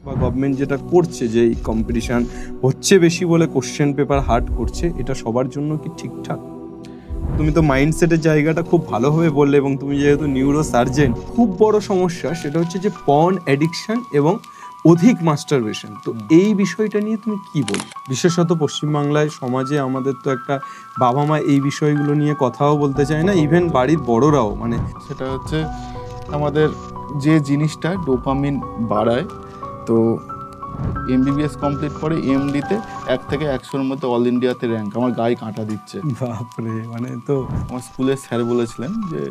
বা গভর্নমেন্ট যেটা করছে, যে এই কম্পিটিশন হচ্ছে বেশি বলে কোশ্চেন পেপার হার্ড করছে, এটা সবার জন্য কি ঠিকঠাক? তুমি তো মাইন্ডসেটের জায়গাটা খুব ভালোভাবে বললে, এবং তুমি যেহেতু নিউরো সার্জেন, খুব বড় সমস্যা সেটা হচ্ছে যে পর্ন অ্যাডিকশন এবং অধিক মাস্টারবেশন। তো এই বিষয়টা নিয়ে তুমি কি বলবে? বিশেষত পশ্চিমবাংলায় সমাজে আমাদের তো একটা বাবা মা এই বিষয়গুলো নিয়ে কথাও বলতে চায় না, ইভেন বাড়ির বড়রাও। মানে সেটা হচ্ছে আমাদের যে জিনিসটা ডোপামিন বাড়ায়। তো এমবিবিএস কমপ্লিট করে এমডিতে 1 থেকে 100-র মধ্যে অল ইন্ডিয়াতে র্যাঙ্ক। আমার গায়ে কাঁটা দিচ্ছে। বাপরে, মানে তো আমার স্কুলের স্যার বলেছিলেন যে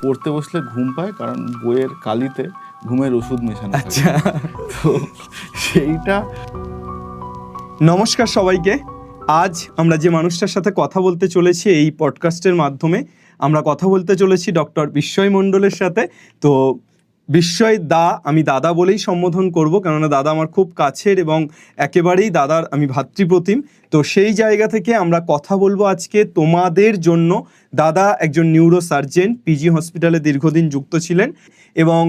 পড়তে বসলে ঘুম পায়, কারণ বইয়ের কালিতে ঘুমের ওষুধ মেশানো থাকে। আচ্ছা। তো সেইটা। নমস্কার সবাইকে। আজ আমরা যে মানুষটার সাথে কথা বলতে চলেছি এই পডকাস্টের মাধ্যমে, আমরা কথা বলতে চলেছি ডক্টর বিস্ময় মণ্ডলের সাথে। তো বিস্ময় দা, আমি দাদা বলেই সম্বোধন করব, কেননা দাদা আমার খুব কাছের এবং একেবারেই দাদার আমি ভাতৃপ্রতিম। তো সেই জায়গা থেকে আমরা কথা বলবো আজকে তোমাদের জন্য। দাদা একজন নিউরো সার্জেন, পিজি হসপিটালে দীর্ঘদিন যুক্ত ছিলেন এবং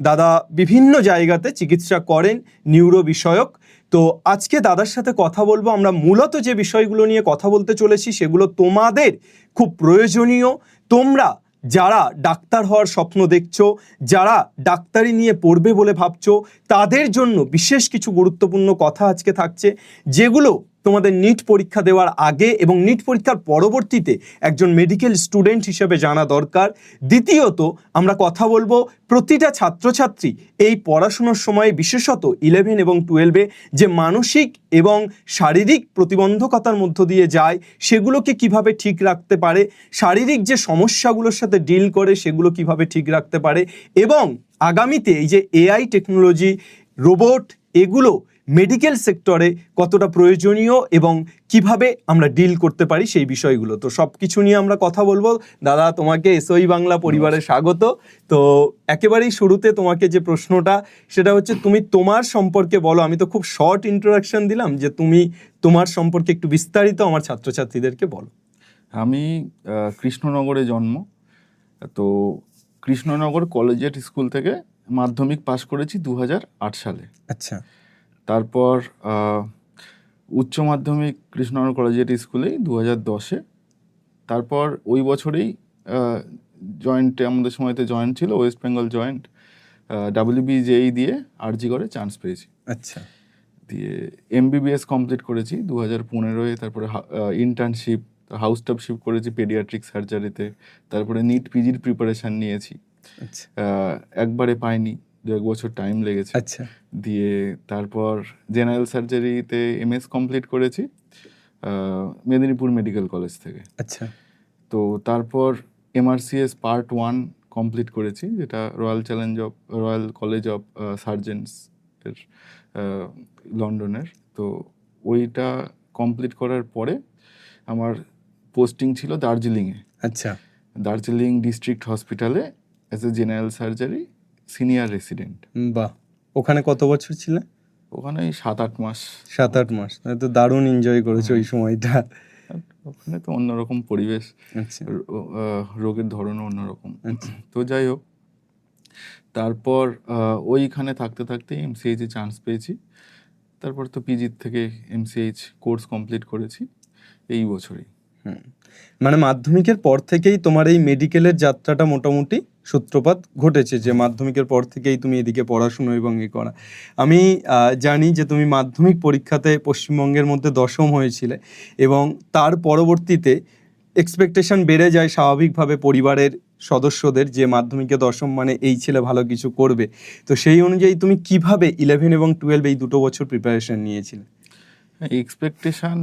দাদা বিভিন্ন জায়গাতে চিকিৎসা করেন নিউরো বিষয়ক। তো আজকে দাদার সাথে কথা বলবো। আমরা মূলত যে বিষয়গুলো নিয়ে কথা বলতে চলেছি সেগুলো তোমাদের খুব প্রয়োজনীয়। তোমরা যারা ডাক্তার হওয়ার স্বপ্ন দেখছো, যারা ডাক্তারি নিয়ে পড়বে বলে ভাবছো, তাদের জন্য বিশেষ কিছু গুরুত্বপূর্ণ কথা আজকে থাকছে, যেগুলো তোমাদের নিট পরীক্ষা দেওয়ার আগে এবং নিট পরীক্ষার পরবর্তীতে একজন মেডিকেল স্টুডেন্ট হিসেবে জানা দরকার। দ্বিতীয়ত আমরা কথা বলবো প্রতিটা ছাত্রছাত্রী এই পড়াশুনোর সময়, বিশেষত 11 এবং 12-এ যে মানসিক এবং শারীরিক প্রতিবন্ধকতার মধ্য দিয়ে যায়, সেগুলোকে কিভাবে ঠিক রাখতে পারে, শারীরিক যে সমস্যাগুলোর সাথে ডিল করে সেগুলো কিভাবে ঠিক রাখতে পারে, এবং আগামীতে এই যে এআই টেকনোলজি, রোবট, এগুলো মেডিকেল সেক্টরে কতটা প্রয়োজনীয় এবং কিভাবে আমরা ডিল করতে পারি সেই বিষয়গুলো। তো সব কিছু নিয়ে আমরা কথা বলবো। দাদা, তোমাকে এসওই বাংলা পরিবারে স্বাগত। তো একেবারেই শুরুতে তোমাকে যে প্রশ্নটা, সেটা হচ্ছে তুমি তোমার সম্পর্কে বলো। আমি তো খুব শর্ট ইন্ট্রোডাকশন দিলাম, যে তুমি তোমার সম্পর্কে একটু বিস্তারিত আমার ছাত্রছাত্রীদেরকে বলো। আমি কৃষ্ণনগরে জন্ম। তো কৃষ্ণনগর কলেজিয়েট স্কুল থেকে মাধ্যমিক পাশ করেছি 2008 সালে। আচ্ছা। তারপর উচ্চ মাধ্যমিক কৃষ্ণনগর কলেজিয়েট স্কুলেই 2010-এ। তারপর ওই বছরেই জয়েন্টে, আমাদের সময়তে জয়েন্ট ছিল, ওয়েস্ট বেঙ্গল জয়েন্ট, WBJEE দিয়ে আরজি করে চান্স পেয়েছি। আচ্ছা। দিয়ে এমবিবিএস কমপ্লিট করেছি 2015-এ। তারপরে ইন্টার্নশিপ, হাউস স্টাফশিপ করেছি পেডিয়াট্রিক সার্জারিতে। তারপরে নিট পিজির প্রিপারেশান নিয়েছি। আচ্ছা। একবারে পাইনি, 2-1 বছর টাইম লেগেছে। আচ্ছা। দিয়ে তারপর জেনারেল সার্জারিতে এমএস কমপ্লিট করেছি মেদিনীপুর মেডিকেল কলেজ থেকে। আচ্ছা। তো তারপর MRCS পার্ট 1 কমপ্লিট করেছি, যেটা রয়্যাল কলেজ অফ সার্জেন্স এর লন্ডনের। তো ওইটা কমপ্লিট করার পরে আমার পোস্টিং ছিল দার্জিলিংয়ে। আচ্ছা। দার্জিলিং ডিস্ট্রিক্ট হসপিটালে as a general surgery senior resident. বাহ, ওখানে কত বছর ছিলে? ওখানে 7-8 মাস। 7-8 মাস, তো দারুণ এনজয় করেছো ওই সময়টা। ওখানে তো অন্যরকম পরিবেশ, আচ্ছা। রোগের ধরনও অন্যরকম। আচ্ছা। তো যাই হোক, তারপর ওইখানে থাকতে থাকতে এমসিএইচে চান্স পেয়েছি। তারপর তো পিজির থেকে এমসিএইচ কোর্স কমপ্লিট করেছি এই বছরই। মানে মাধ্যমিকের পর থেকেই তোমার এই মেডিকেলের যাত্রাটা মোটামুটি সূত্রপাত ঘটেছে, যে মাধ্যমিকের পর থেকেই তুমি এদিকে পড়াশুনো এবং এ করা। আমি জানি যে তুমি মাধ্যমিক পরীক্ষাতে পশ্চিমবঙ্গের মধ্যে 10ম হয়েছিলে, এবং তার পরবর্তীতে এক্সপেকটেশন বেড়ে যায় স্বাভাবিকভাবে পরিবারের সদস্যদের, যে মাধ্যমিকে 10ম মানে এই ছেলে ভালো কিছু করবে। তো সেই অনুযায়ী তুমি কিভাবে 11 এবং 12 এই 2 বছর প্রিপারেশন নিয়েছিলে? এক্সপেকটেশন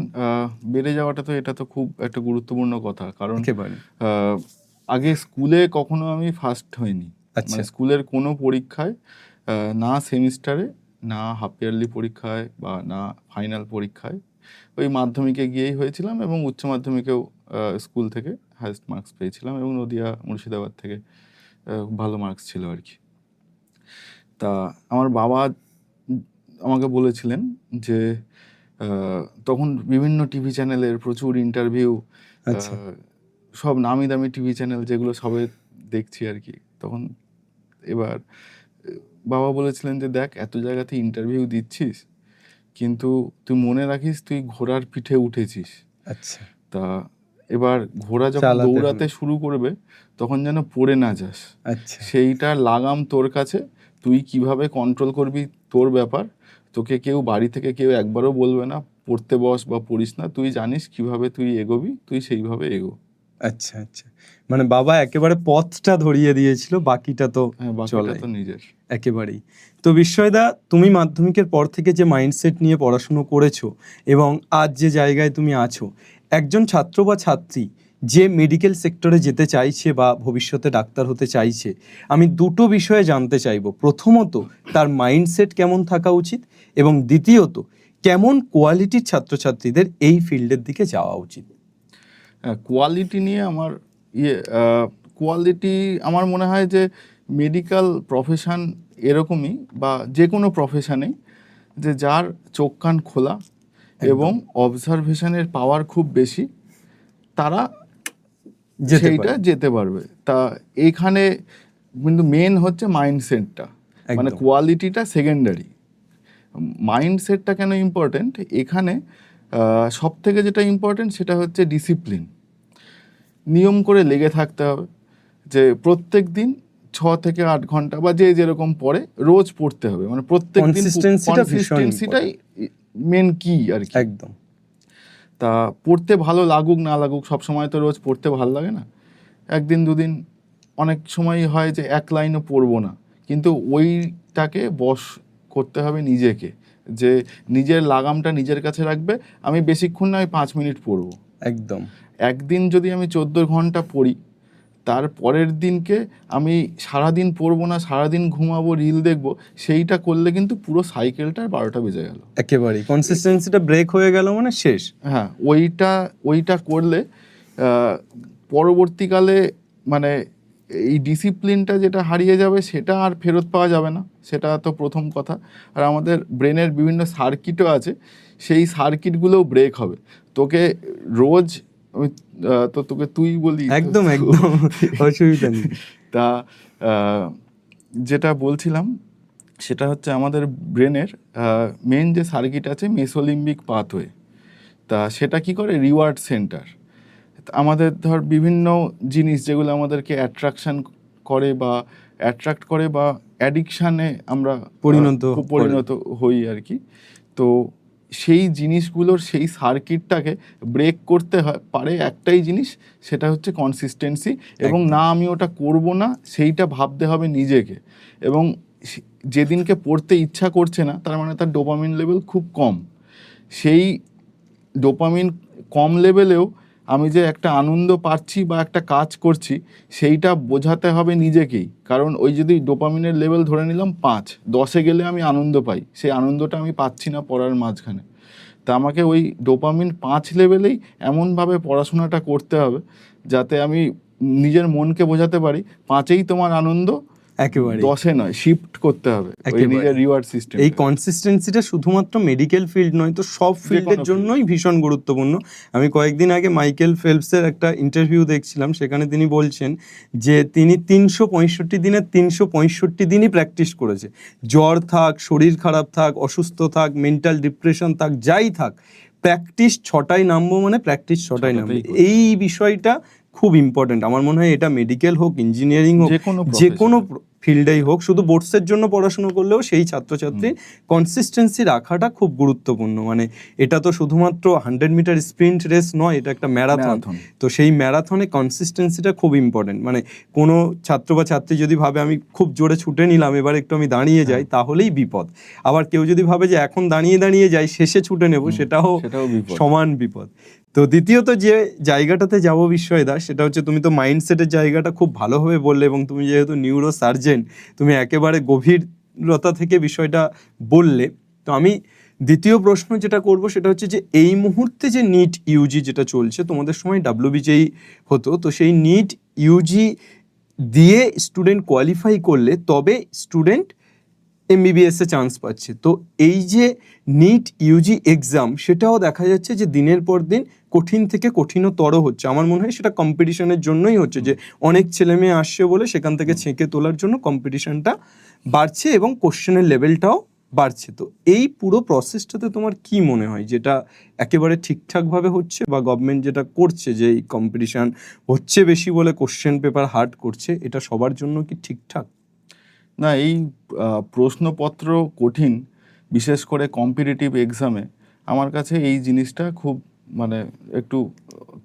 বেড়ে যাওয়াটা, তো এটা তো খুব একটা গুরুত্বপূর্ণ কথা, কারণ একেবারে। আগে স্কুলে কখনো আমি ফার্স্ট হইনি। আচ্ছা। মানে স্কুলের কোনো পরীক্ষায়, না সেমিস্টারে, না হাফ ইয়ারলি পরীক্ষায়, বা না ফাইনাল পরীক্ষায়, ওই মাধ্যমিকে গিয়েই হয়েছিলাম। এবং উচ্চ মাধ্যমিকেও স্কুল থেকে হাইয়েস্ট মার্কস পেয়েছিলাম, এবং নদিয়া মুর্শিদাবাদ থেকে ভালো মার্কস ছিল আর কি। তা আমার বাবা আমাকে বলেছিলেন যে তখন বিভিন্ন টিভি চ্যানেলের প্রচুর ইন্টারভিউ, আচ্ছা। সব নামি দামি টিভি চ্যানেল যেগুলো সবে দেখছি আর কি। তখন এবার বাবা বলেছিলেন যে দেখ এত জায়গাতে ইন্টারভিউ দিচ্ছিস, কিন্তু তুই মনে রাখিস তুই ঘোড়ার পিঠে উঠেছিস। আচ্ছা, তা এবার ঘোড়া যখন চালাতে দৌড়াতে হবে। শুরু করবে তখন যেন পড়ে না যাস, আচ্ছা, সেইটার লাগাম তোর কাছে। তুই কিভাবে কন্ট্রোল করবি তোর ব্যাপার। তোকে কেউ বাড়ি থেকে কেউ একবারও বলবে না পড়তে বস বা পড়িস না, তুই জানিস কিভাবে তুই এগোবি, তুই সেইভাবে এগো। আচ্ছা, আচ্ছা। মানে বাবা একেবারে পথটা ধরিয়ে দিয়েছিল, বাকিটা তো হ্যাঁ, বাকিটা চলে তো নিজের। একেবারেই। তো বিস্ময়দা, তুমি মাধ্যমিকের পর থেকে যে মাইন্ডসেট নিয়ে পড়াশুনো করেছো এবং আজ যে জায়গায় তুমি আছো, একজন ছাত্র বা ছাত্রী যে মেডিকেল সেক্টরে যেতে চাইছে বা ভবিষ্যতে ডাক্তার হতে চাইছে, আমি দুটো বিষয়ে জানতে চাইবো। প্রথমত, তার মাইন্ডসেট কেমন থাকা উচিত, এবং দ্বিতীয়ত, কেমন কোয়ালিটির ছাত্রছাত্রীদের এই ফিল্ডের দিকে যাওয়া উচিত। কোয়ালিটি নিয়ে আমার কোয়ালিটি আমার মনে হয় যে মেডিকেল প্রফেশন এরকমই, বা যে কোনো প্রফেশনেই, যে যার চোখ কান খোলা এবং অবজারভেশনের পাওয়ার খুব বেশি, তারা সেইটা যেতে পারবে। তা এইখানে কিন্তু মেন হচ্ছে মাইন্ডসেটটা, মানে একদম। কোয়ালিটিটা সেকেন্ডারি। মাইন্ডসেটটা কেন ইম্পর্টেন্ট এখানে, সব থেকে যেটা ইম্পর্টেন্ট সেটা হচ্ছে ডিসিপ্লিন। নিয়ম করে লেগে থাকতে হবে, যে প্রত্যেক দিন 6 থেকে 8 ঘন্টা বা যে যেরকম পড়ে রোজ পড়তে হবে, মানে প্রত্যেক দিন কনসিস্টেন্সিটাই মেন কি আর কি। একদম। তা পড়তে ভালো লাগুক না লাগুক, সব সময় তো রোজ পড়তে ভালো লাগে না। একদিন দুদিন, অনেক সময়ই হয় যে এক লাইনও পড়বো না, কিন্তু ওইটাকে বশ করতে হবে নিজেকে, যে নিজের লাগামটা নিজের কাছে রাখবে। আমি বেশিক্ষণ না, আমি 5 মিনিট পড়বো। একদম। একদিন যদি আমি 14 ঘন্টা পড়ি, তার পরের দিনকে আমি সারাদিন পড়বো না, সারাদিন ঘুমাবো, রিল দেখবো, সেইটা করলে কিন্তু পুরো সাইকেলটার 12টা বেজে গেল। একেবারেই কনসিস্টেন্সিটা ব্রেক হয়ে গেল মানে শেষ। হ্যাঁ, ওইটা করলে পরবর্তীকালে মানে এই ডিসিপ্লিনটা যেটা হারিয়ে যাবে সেটা আর ফেরত পাওয়া যাবে না, সেটা তো প্রথম কথা। আর আমাদের ব্রেনের বিভিন্ন সার্কিটও আছে, সেই সার্কিটগুলোও ব্রেক হবে। তোকে রোজ আমি তো তোকে তুই বলি, একদম একদম, অসুবিধা নেই। তা যেটা বলছিলাম সেটা হচ্ছে আমাদের ব্রেনের মেন যে সার্কিট আছে মেসোলিম্বিক পাথওয়ে, তা সেটা কি করে, রিওয়ার্ড সেন্টার। আমাদের ধর বিভিন্ন জিনিস যেগুলো আমাদেরকে অ্যাট্রাক্ট করে বা অ্যাডিকশানে আমরা পরিণত হই আর কি। তো সেই জিনিসগুলোর সেই সার্কিটটাকে ব্রেক করতে পারে একটাই জিনিস, সেটা হচ্ছে কনসিস্টেন্সি। এবং না আমি ওটা করব না সেইটা ভাবতে হবে নিজেকে। এবং যেদিনকে পড়তে ইচ্ছা করছে না, তার মানে তার ডোপামিন লেভেল খুব কম। সেই ডোপামিন কম লেভেলেও আমি যে একটা আনন্দ পাচ্ছি বা একটা কাজ করছি, সেইটা বোঝাতে হবে নিজেকেই। কারণ ওই যদি ডোপামিনের লেভেল ধরে নিলাম 5, 10-এ গেলে আমি আনন্দ পাই, সেই আনন্দটা আমি পাচ্ছি না পড়ার মাঝখানে। তা আমাকে ওই ডোপামিন 5 লেভেলেই এমনভাবে পড়াশোনাটা করতে হবে যাতে আমি নিজের মনকে বোঝাতে পারি 5-এই তোমার আনন্দ, একেবারে 10-এ নয়, শিফট করতে হবে ওই নিজের রিওয়ার্ড সিস্টেম। এই কনসিস্টেন্সিটা শুধুমাত্র মেডিকেল ফিল্ড নয়, তো সব ফিল্ডের জন্যই ভীষণ গুরুত্বপূর্ণ। আমি কয়েকদিন আগে মাইকেল ফেলপসের একটা ইন্টারভিউ দেখছিলাম, সেখানে তিনি বলছেন যে তিনি 365 দিনের 365 দিনই প্র্যাকটিস করেছে। জ্বর থাক, শরীর খারাপ থাক, অসুস্থ থাক, মেন্টাল ডিপ্রেশন থাক, যাই থাক, প্র্যাকটিস 6টায় নামবো মানে প্র্যাকটিস 6টায় নামবো। এই বিষয়টা খুব ইম্পর্টেন্ট। আমার মনে হয় এটা মেডিকেল হোক, ইঞ্জিনিয়ারিং হোক, যে কোনো ফিল্ডেই হোক, শুধু বোর্ডসের জন্য পড়াশুনো করলেও সেই ছাত্রছাত্রীর কনসিস্টেন্সি রাখাটা খুব গুরুত্বপূর্ণ। মানে এটা তো শুধুমাত্র 100 মিটার স্প্রিন্ট রেস নয়, এটা একটা ম্যারাথন। তো সেই ম্যারাথনে কনসিস্টেন্সিটা খুব ইম্পর্টেন্ট। মানে কোনো ছাত্র বা ছাত্রী যদি ভাবে আমি খুব জোরে ছুটে নিলাম, এবার একটু আমি দাঁড়িয়ে যাই, তাহলেই বিপদ। আবার কেউ যদি ভাবে যে এখন দাঁড়িয়ে যাই, শেষে ছুটে নেব, সেটাও সমান বিপদ। তো দ্বিতীয়ত যে জায়গাটাতে যাবো বিস্ময়দা, সেটা হচ্ছে তুমি তো মাইন্ডসেটের জায়গাটা খুব ভালোভাবে বললে, এবং তুমি যেহেতু নিউরো সার্জেন, তুমি একেবারে গভীরতা থেকে বিষয়টা বললে। তো আমি দ্বিতীয় প্রশ্ন যেটা করব সেটা হচ্ছে যে এই মুহূর্তে যে নিট ইউজি যেটা চলছে, তোমাদের সময় WBJEE হতো, তো সেই নিট ইউজি দিয়ে স্টুডেন্ট কোয়ালিফাই করলে তবে স্টুডেন্ট MBBS-এ চান্স পাচ্ছে। তো এই যে নিট ইউজি এক্সাম, সেটাও দেখা যাচ্ছে যে দিনের পর দিন কঠিন থেকে কঠিনতর হচ্ছে। আমার মনে হয় সেটা কম্পিটিশনের জন্যই হচ্ছে, যে অনেক ছেলে মেয়ে আসছে বলে সেখান থেকে ছেঁকে তোলার জন্য কম্পিটিশনটা বাড়ছে এবং কোশ্চেনের লেভেলটাও বাড়ছে। তো এই পুরো প্রসেসটাতে তোমার কি মনে হয়, যেটা একেবারে ঠিকঠাকভাবে হচ্ছে, বা গভর্নমেন্ট যেটা করছে যে এই কম্পিটিশন হচ্ছে বেশি বলে কোশ্চেন পেপার হার্ড করছে, এটা সবার জন্য কি ঠিকঠাক? না, এই প্রশ্নপত্র কঠিন, বিশেষ করে কম্পিটিটিভ এক্সামে আমার কাছে এই জিনিসটা খুব মানে একটু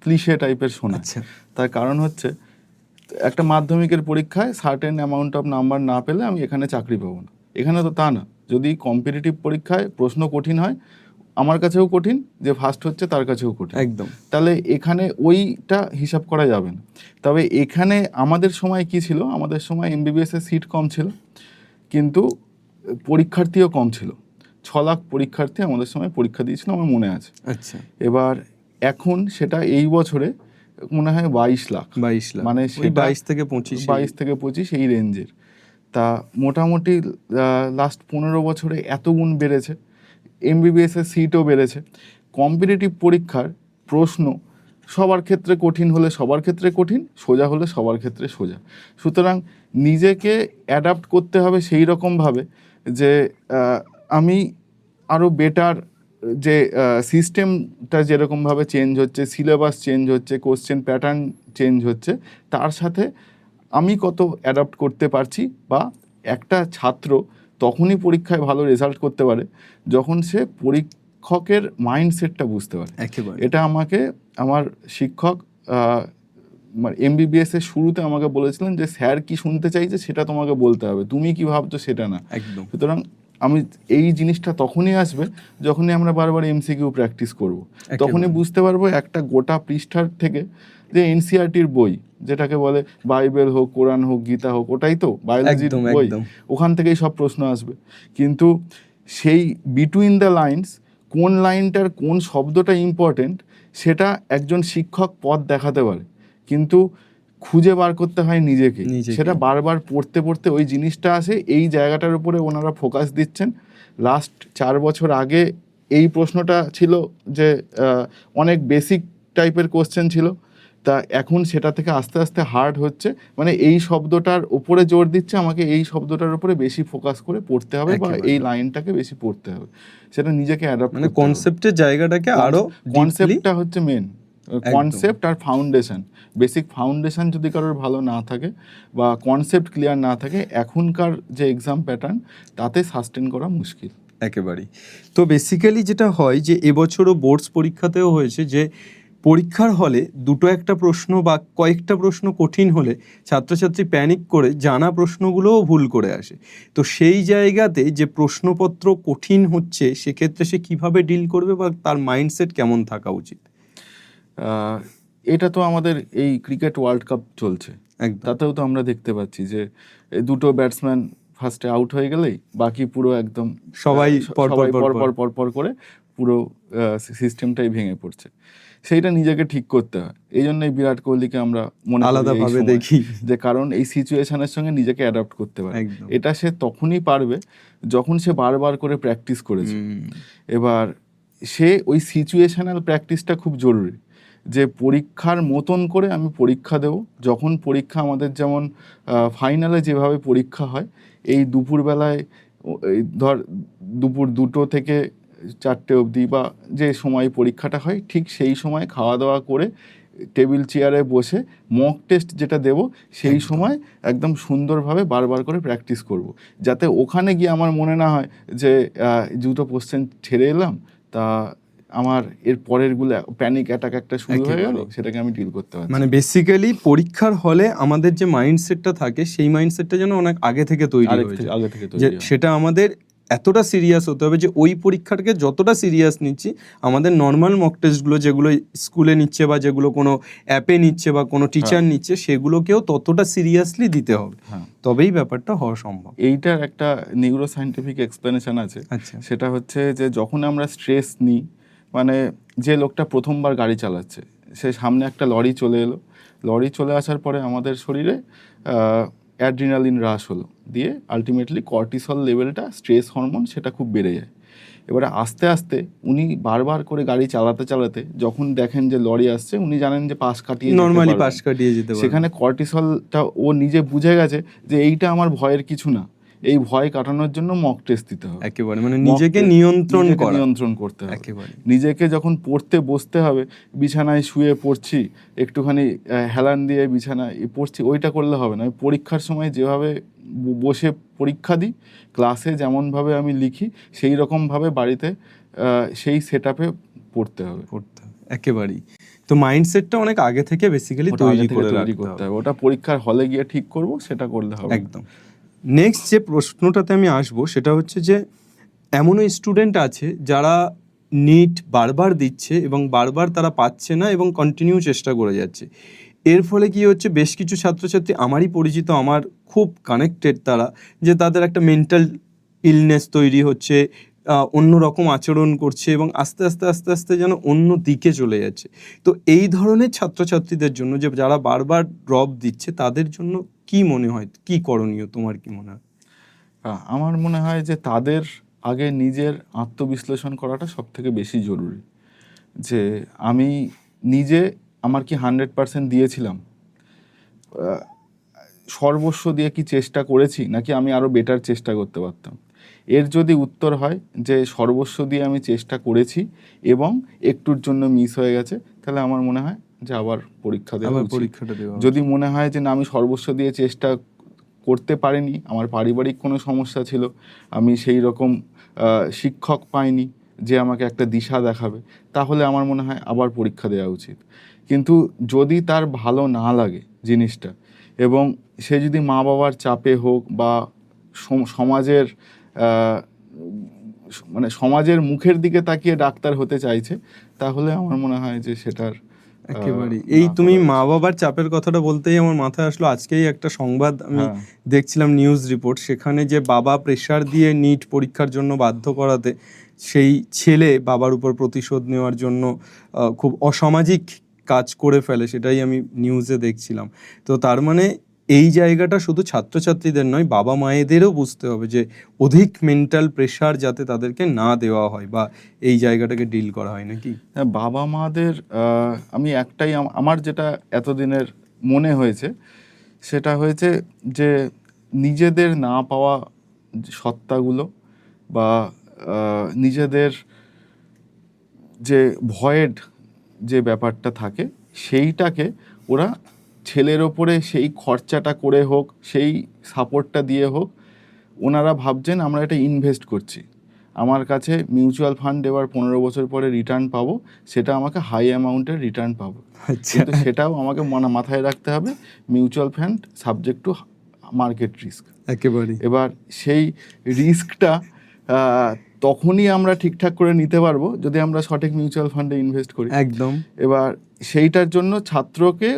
ক্লিশে টাইপের শোনায়। আচ্ছা। তার কারণ হচ্ছে, একটা মাধ্যমিকের পরীক্ষায় সার্টেন অ্যামাউন্ট অফ নাম্বার না পেলে আমি এখানে চাকরি পাবো না। এখানে তো তা না। যদি কম্পিটিটিভ পরীক্ষায় প্রশ্ন কঠিন হয়, আমার কাছেও কঠিন, যে ফার্স্ট হচ্ছে তার কাছেও কঠিন, একদম। তাহলে এখানে ওইটা হিসাব করা যাবে না। তবে এখানে আমাদের সময় কি ছিল, আমাদের সময় এমবিবিএস এর সিট কম ছিল, কিন্তু পরীক্ষার্থীও কম ছিল। 6 লাখ পরীক্ষার্থী আমাদের সময় পরীক্ষা দিয়েছিল, আমার মনে আছে। আচ্ছা। এবার এখন সেটা এই বছরে মনে হয় 22 লাখ, 22 লাখ, মানে ওই 22 থেকে 25, 22 থেকে 25 এই রেঞ্জের। তা মোটামুটি লাস্ট 15 বছরে এত গুণ বেড়েছে। এমবিবিএস এর সিটও বেড়েছে। কম্পিটিটিভ পরীক্ষার প্রশ্ন সবার ক্ষেত্রে কঠিন হলে সবার ক্ষেত্রে কঠিন, সোজা হলে সবার ক্ষেত্রে সোজা। সুতরাং নিজেকে অ্যাডাপ্ট করতে হবে সেই রকমভাবে যে আমি আরও বেটার, যে সিস্টেমটা যেরকমভাবে চেঞ্জ হচ্ছে, সিলেবাস চেঞ্জ হচ্ছে, কোশ্চেন প্যাটার্ন চেঞ্জ হচ্ছে, তার সাথে আমি কত অ্যাডাপ্ট করতে পারছি। বা একটা ছাত্র তখনই পরীক্ষায় ভালো রেজাল্ট করতে পারে যখন সে পরীক্ষকের মাইন্ডসেটটা বুঝতে পারে। একেবারে। এটা আমাকে আমার শিক্ষক এমবিবিএস এর শুরুতে আমাকে বলেছিলেন যে স্যার কি শুনতে চাইছে সেটা তোমাকে বলতে হবে, তুমি কি ভাবছো সেটা না। একদম। সুতরাং আমি এই জিনিসটা তখনই আসবে যখনই আমরা বারবার এমসিকিউ প্র্যাকটিস করব, তখনই বুঝতে পারবো একটা গোটা পৃষ্ঠার থেকে, যে এনসিইআরটির বই যেটাকে বলে বাইবেল হোক, কোরআন হোক, গীতা হোক, ওটাই তো বায়োলজির বই, ওখান থেকেই সব প্রশ্ন আসবে। কিন্তু সেই বিটুইন দ্য লাইনস কোন লাইনটার কোন শব্দটা ইম্পর্টেন্ট সেটা একজন শিক্ষক পথ দেখাতে পারে, কিন্তু খুঁজে বার করতে হয় নিজেকে। সেটা বারবার পড়তে পড়তে ওই জিনিসটা আসে। এই জায়গাটার উপরে ওনারা ফোকাস দিচ্ছেন। লাস্ট 4 বছর আগে এই প্রশ্নটা ছিল যে অনেক বেসিক টাইপের কোশ্চেন ছিল, তা এখন সেটা থেকে আস্তে আস্তে হার্ড হচ্ছে। মানে এই শব্দটার উপরে জোর দিচ্ছে, আমাকে এই শব্দটার উপরে বেশি ফোকাস করে পড়তে হবে, বা এই লাইনটাকে বেশি পড়তে হবে। সেটা নিজেকে অ্যাডাপ্ট, মানে কনসেপ্টের জায়গাটাকে আরো, কনসেপ্টটা হচ্ছে মেন, কনসেপ্ট আর ফাউন্ডেশন। বেসিক ফাউন্ডেশন যদি কারোর ভালো না থাকে বা কনসেপ্ট ক্লিয়ার না থাকে, এখনকার যে এক্সাম প্যাটার্ন তাতে সাস্টেন করা মুশকিল। একেবারেই। তো বেসিক্যালি যেটা হয় যে এবছরও বোর্ডস পরীক্ষাতেও হয়েছে যে পরীক্ষার হলে দুটো একটা প্রশ্ন বা কয়েকটা প্রশ্ন কঠিন হলে ছাত্রছাত্রী প্যানিক করে জানা প্রশ্নগুলোও ভুল করে আসে। তো সেই জায়গাতে যে প্রশ্নপত্র কঠিন হচ্ছে সেক্ষেত্রে সে কিভাবে ডিল করবে, বা তার মাইন্ডসেট কেমন থাকা উচিত? এটা তো আমাদের এই ক্রিকেট ওয়ার্ল্ড কাপ চলছে, তাতেও তো আমরা দেখতে পাচ্ছি যে দুটো ব্যাটসম্যান ফার্স্টে আউট হয়ে গেলেই বাকি পুরো একদম সবাই পর করে পুরো সিস্টেমটাই ভেঙে পড়ছে। সেইটা নিজেকে ঠিক করতে হয়। এই জন্যই বিরাট কোহলিকে আমরা মনে আলাদাভাবে দেখি, যে কারণ এই সিচুয়েশনের সঙ্গে নিজেকে অ্যাডাপ্ট করতে পারে। এটা সে তখনই পারবে যখন সে বারবার করে প্র্যাকটিস করেছে। এবার সে ওই সিচুয়েশনাল প্র্যাকটিসটা খুব জরুরি, যে পরীক্ষার মতন করে আমি পরীক্ষা দেব। যখন পরীক্ষা আমাদের যেমন ফাইনালে যেভাবে পরীক্ষা হয়, এই দুপুরবেলায় ধর দুপুর 2টো থেকে 4টে অবধি বা যে সময় পরীক্ষাটা হয়, ঠিক সেই সময় খাওয়া দাওয়া করে টেবিল চেয়ারে বসে মক টেস্ট যেটা দেব, সেই সময় একদম সুন্দরভাবে বারবার করে প্র্যাকটিস করব, যাতে ওখানে গিয়ে আমার মনে না হয় যে দুটো কোশ্চেন ছেড়ে এলাম, তা আমার এর পরেরগুলো প্যানিক অ্যাটাক একটা শুরু হয়ে গেল, সেটাকে আমি ডিল করতে পারছি। মানে বেসিক্যালি পরীক্ষার হলে আমাদের যে মাইন্ডসেটটা থাকে সেই মাইন্ডসেটটা যেন অনেক আগে থেকে তৈরি হয়েছে, যে সেটা আমাদের এতটা সিরিয়াস হতে হবে যে ওই পরীক্ষাটাকে যতটা সিরিয়াস নিচ্ছি আমাদের নর্মাল মক টেস্টগুলো যেগুলো স্কুলে নিচ্ছে বা যেগুলো কোনো অ্যাপে নিচ্ছে বা কোনো টিচার নিচ্ছে সেগুলোকেও ততটা সিরিয়াসলি দিতে হবে, তবেই ব্যাপারটা হওয়া সম্ভব। এইটার একটা নিউরো সায়েন্টিফিক এক্সপ্লেনেশন আছে। সেটা হচ্ছে যে যখন আমরা স্ট্রেস নিই, মানে যে লোকটা প্রথমবার গাড়ি চালাচ্ছে, সে সামনে একটা লরি চলে এলো, লরি চলে আসার পরে আমাদের শরীরে অ্যাড্রিনালিন হ্রাস হলো, দিয়ে আলটিমেটলি কর্টিসল লেভেলটা, স্ট্রেস হরমোন, সেটা খুব বেড়ে যায়। এবারে আস্তে আস্তে উনি বারবার করে গাড়ি চালাতে চালাতে যখন দেখেন যে লরি আসছে, উনি জানেন যে পাশ কাটিয়ে যেতে নর্মালি পারবেন। পাশ কাটিয়ে যেতে পারে। সেখানে কর্টিসলটা ও নিজে বুঝে গেছে যে এইটা আমার ভয়ের কিছু না, এই ভয় কাটানোর জন্য মক টেস্ট দিতে হবে। একেবারে মানে নিজেকে নিয়ন্ত্রণ করতে হবে। একেবারে নিজেকে যখন পড়তে বসতে হবে, বিছানায় শুয়ে পড়ছি, একটুখানি হেলান দিয়ে বিছানায় পড়ছি, ওইটা করলে হবে না। আমি পরীক্ষার সময় যেভাবে বসে পরীক্ষা দিই, ক্লাসে যেমনভাবে আমি লিখি, সেই রকমভাবে বাড়িতে সেই সেট আপে পড়তে হবে। একেবারেই। তো মাইন্ডসেটটা অনেক আগে থেকে বেসিক্যালি তৈরি করতে হবে। ওটা পরীক্ষার হলে গিয়ে ঠিক করব, সেটা করলে হবে। একদম। নেক্সট যে প্রশ্নটাতে আমি আসবো সেটা হচ্ছে যে এমনও স্টুডেন্ট আছে যারা নিট বারবার দিচ্ছে এবং বারবার তারা পাচ্ছে না এবং কন্টিনিউ চেষ্টা করে যাচ্ছে। এর ফলে কি হচ্ছে, বেশ কিছু ছাত্রছাত্রী আমারই পরিচিত, আমার খুব কানেক্টেড তারা, যে তাদের একটা মেন্টাল ইলনেস তৈরি হচ্ছে, অন্য রকম আচরণ করছে এবং আস্তে আস্তে আস্তে আস্তে যেন অন্য দিকে চলে যাচ্ছে। তো এই ধরনের ছাত্রছাত্রীদের জন্য যে যারা বারবার ড্রপ দিচ্ছে, তাদের জন্য কি মনে হয়, কি করণীয়, তোমার কি মনে হয়? আমার মনে হয় যে তাদের আগে নিজের আত্মবিশ্লেষণ করাটা সব থেকে বেশি জরুরি। যে আমি নিজে আমার কি 100% দিয়েছিলাম, সর্বস্ব দিয়ে কি চেষ্টা করেছি, নাকি আমি আরও বেটার চেষ্টা করতে পারতাম। এর যদি উত্তর হয় যে সর্বস্ব দিয়ে আমি চেষ্টা করেছি এবং একটুর জন্য মিস হয়ে গেছে, তাহলে আমার মনে হয় যে আবার পরীক্ষা দেওয়া উচিত। যদি মনে হয় যে না, আমি সর্বস্ব দিয়ে চেষ্টা করতে পারিনি, আমার পারিবারিক কোনো সমস্যা ছিল, আমি সেই রকম শিক্ষক পাইনি যে আমাকে একটা দিশা দেখাবে, তাহলে আমার মনে হয় আবার পরীক্ষা দেওয়া উচিত। কিন্তু যদি তার ভালো না লাগে জিনিসটা, এবং সে যদি মা বাবার চাপে হোক বা সমাজের মানে সমাজের মুখের দিকে তাকিয়ে ডাক্তার হতে চাইছে, তাহলে আমার মনে হয় যে সেটার একেবারে। এই তুমি মা বাবার চাপের কথাটা বলতেই আমার মাথায় আসলো, আজকেই একটা সংবাদ আমি দেখছিলাম, নিউজ রিপোর্ট, সেখানে যে বাবা প্রেশার দিয়ে নিট পরীক্ষার জন্য বাধ্য করাতে সেই ছেলে বাবার উপর প্রতিশোধ নেওয়ার জন্য খুব অসামাজিক কাজ করে ফেলে, সেটাই আমি নিউজে দেখছিলাম। তো তার মানে এই জায়গাটা শুধু ছাত্রছাত্রীদের নয়, বাবা মায়েদেরও বুঝতে হবে যে অধিক মেন্টাল প্রেশার যাতে তাদেরকে না দেওয়া হয় বা এই জায়গাটাকে ডিল করা হয়, নাকি? হ্যাঁ, বাবা মাদের আমি একটাই আমার যেটা এতদিনের মনে হয়েছে, সেটা হয়েছে যে নিজেদের না পাওয়া সত্তাগুলো বা নিজেদের যে ভয়েড যে ব্যাপারটা থাকে, সেইটাকে ওরা ছেলের ওপরে সেই খরচাটা করে হোক, সেই সাপোর্টটা দিয়ে হোক, ওনারা ভাবছেন আমরা এটা ইনভেস্ট করছি, আমার কাছে মিউচুয়াল ফান্ড এবার 15 বছর পরে রিটার্ন পাবো, সেটা আমাকে হাই অ্যামাউন্টের রিটার্ন পাবো। কিন্তু সেটাও আমাকে মাথায় রাখতে হবে, mutual fund subject to market risk. একেবারে। এবার সেই রিস্কটা তখনই আমরা ঠিকঠাক করে নিতে পারবো যদি আমরা সঠিক মিউচুয়াল ফান্ডে ইনভেস্ট করি। একদম। এবার সেইটার জন্য ছাত্রকে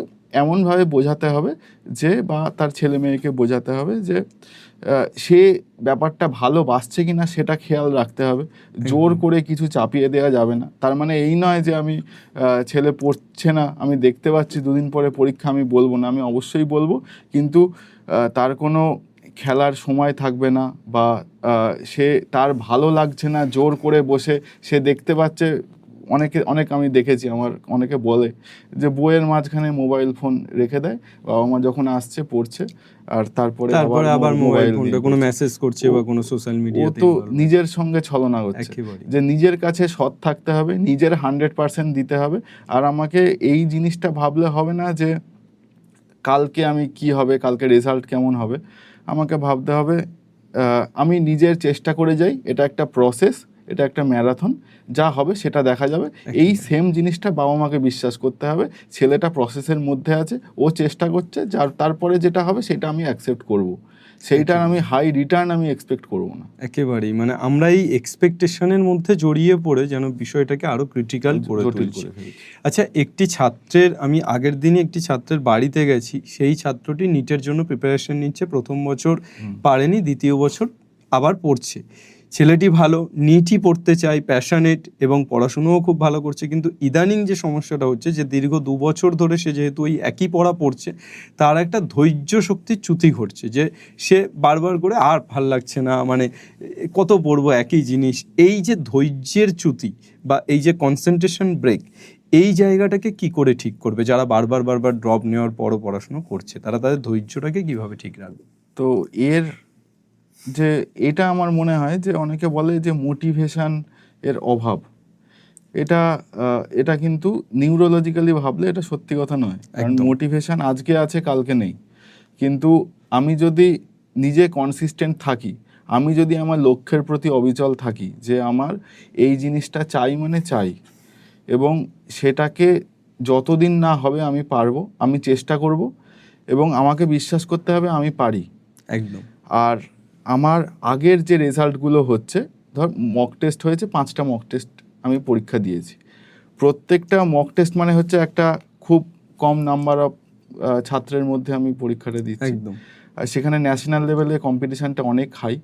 এমনভাবে বোঝাতে হবে যে, বা তার ছেলে মেয়েকে বোঝাতে হবে যে সে ব্যাপারটা ভালোবাসছে কিনা সেটা খেয়াল রাখতে হবে। জোর করে কিছু চাপিয়ে দেওয়া যাবে না। তার মানে এই নয় যে আমি ছেলে পড়ছে না, আমি দেখতে পাচ্ছি 2 দিন পরে পরীক্ষা, আমি বলবো না, আমি অবশ্যই বলবো, কিন্তু তার কোনো খেলার সময় থাকবে না, বা সে তার ভালো লাগছে না, জোর করে বসে সে দেখতে পাচ্ছে। অনেক আমি দেখেছি, আমার অনেকে বলে যে বইয়ের মাঝখানে মোবাইল ফোন রেখে দেয়, বাবা মা যখন আসছে পড়ছে, আর তারপরে আবার মোবাইল ফোনটা কোনো মেসেজ করছে বা কোনো সোশ্যাল মিডিয়াতে। ও তো নিজের সঙ্গে ছলনা করছে। যে নিজের কাছে সৎ থাকতে হবে, নিজের 100% দিতে হবে। আর আমাকে এই জিনিসটা ভাবলে হবে না যে কালকে আমি কি হবে, কালকে রেজাল্ট কেমন হবে। আমাকে ভাবতে হবে আমি নিজের চেষ্টা করে যাই, এটা একটা প্রসেস, এটা একটা ম্যারাথন, যা হবে সেটা দেখা যাবে। এই সেম জিনিসটা বাবা মাকে বিশ্বাস করতে হবে, ছেলেটা প্রসেসের মধ্যে আছে, ও চেষ্টা করছে, যার তারপরে যেটা হবে সেটা আমি অ্যাকসেপ্ট করব, সেইটার আমি হাই রিটার্ন আমি এক্সপেক্ট করব না। একেবারেই। মানে আমরা এই এক্সপেকটেশনের মধ্যে জড়িয়ে পড়ে যেন বিষয়টাকে আরো ক্রিটিক্যাল করে তুলছি। আচ্ছা, একটি ছাত্রের, আমি আগের দিনই একটি ছাত্রের বাড়িতে গেছি, সেই ছাত্রটি নিটের জন্য প্রিপারেশন নিচ্ছে, প্রথম বছর পারেনি, দ্বিতীয় বছর আবার পড়ছে। ছেলেটি ভালো, নিটই পড়তে চায়, প্যাশনেট এবং পড়াশুনোও খুব ভালো করছে, কিন্তু ইদানিং যে সমস্যাটা হচ্ছে যে দীর্ঘ 2 বছর ধরে সে যেহেতু ওই একই পড়া পড়ছে, তার একটা ধৈর্য শক্তির চ্যুতি ঘটছে, যে সে বারবার করে আর ভাল লাগছে না, মানে কত পড়বো একই জিনিস। এই যে ধৈর্যের চ্যুতি বা এই যে কনসেন্ট্রেশন ব্রেক, এই জায়গাটাকে কি করে ঠিক করবে? যারা বারবার ড্রপ নেওয়ার পরও পড়াশোনা করছে, তারা তাদের ধৈর্যটাকে কিভাবে ঠিক রাখবে? তো এর যে এটা আমার মনে হয় যে অনেকে বলে যে মোটিভেশন এর অভাব, এটা কিন্তু নিউরোলজিক্যালি ভাবলে এটা সত্যি কথা নয়। কারণ একদম। মোটিভেশন আজকে আছে কালকে নেই, কিন্তু আমি যদি নিজে কনসিস্টেন্ট থাকি, আমি যদি আমার লক্ষ্যের প্রতি অবিচল থাকি যে আমার এই জিনিসটা চাই মানে চাই, এবং সেটাকে যতদিন না হবে আমি পারবো, আমি চেষ্টা করব, এবং আমাকে বিশ্বাস করতে হবে আমি পারি। একদম। আর আমার আগের যে রেজাল্টগুলো হচ্ছে, ধর মক টেস্ট হয়েছে, 5টা মক টেস্ট আমি পরীক্ষা দিয়েছি। প্রত্যেকটা মক টেস্ট মানে হচ্ছে একটা খুব কম নাম্বার অফ ছাত্রের মধ্যে আমি পরীক্ষাটা দিচ্ছি। একদম। আর সেখানে ন্যাশনাল লেভেলে কম্পিটিশানটা অনেক হাই।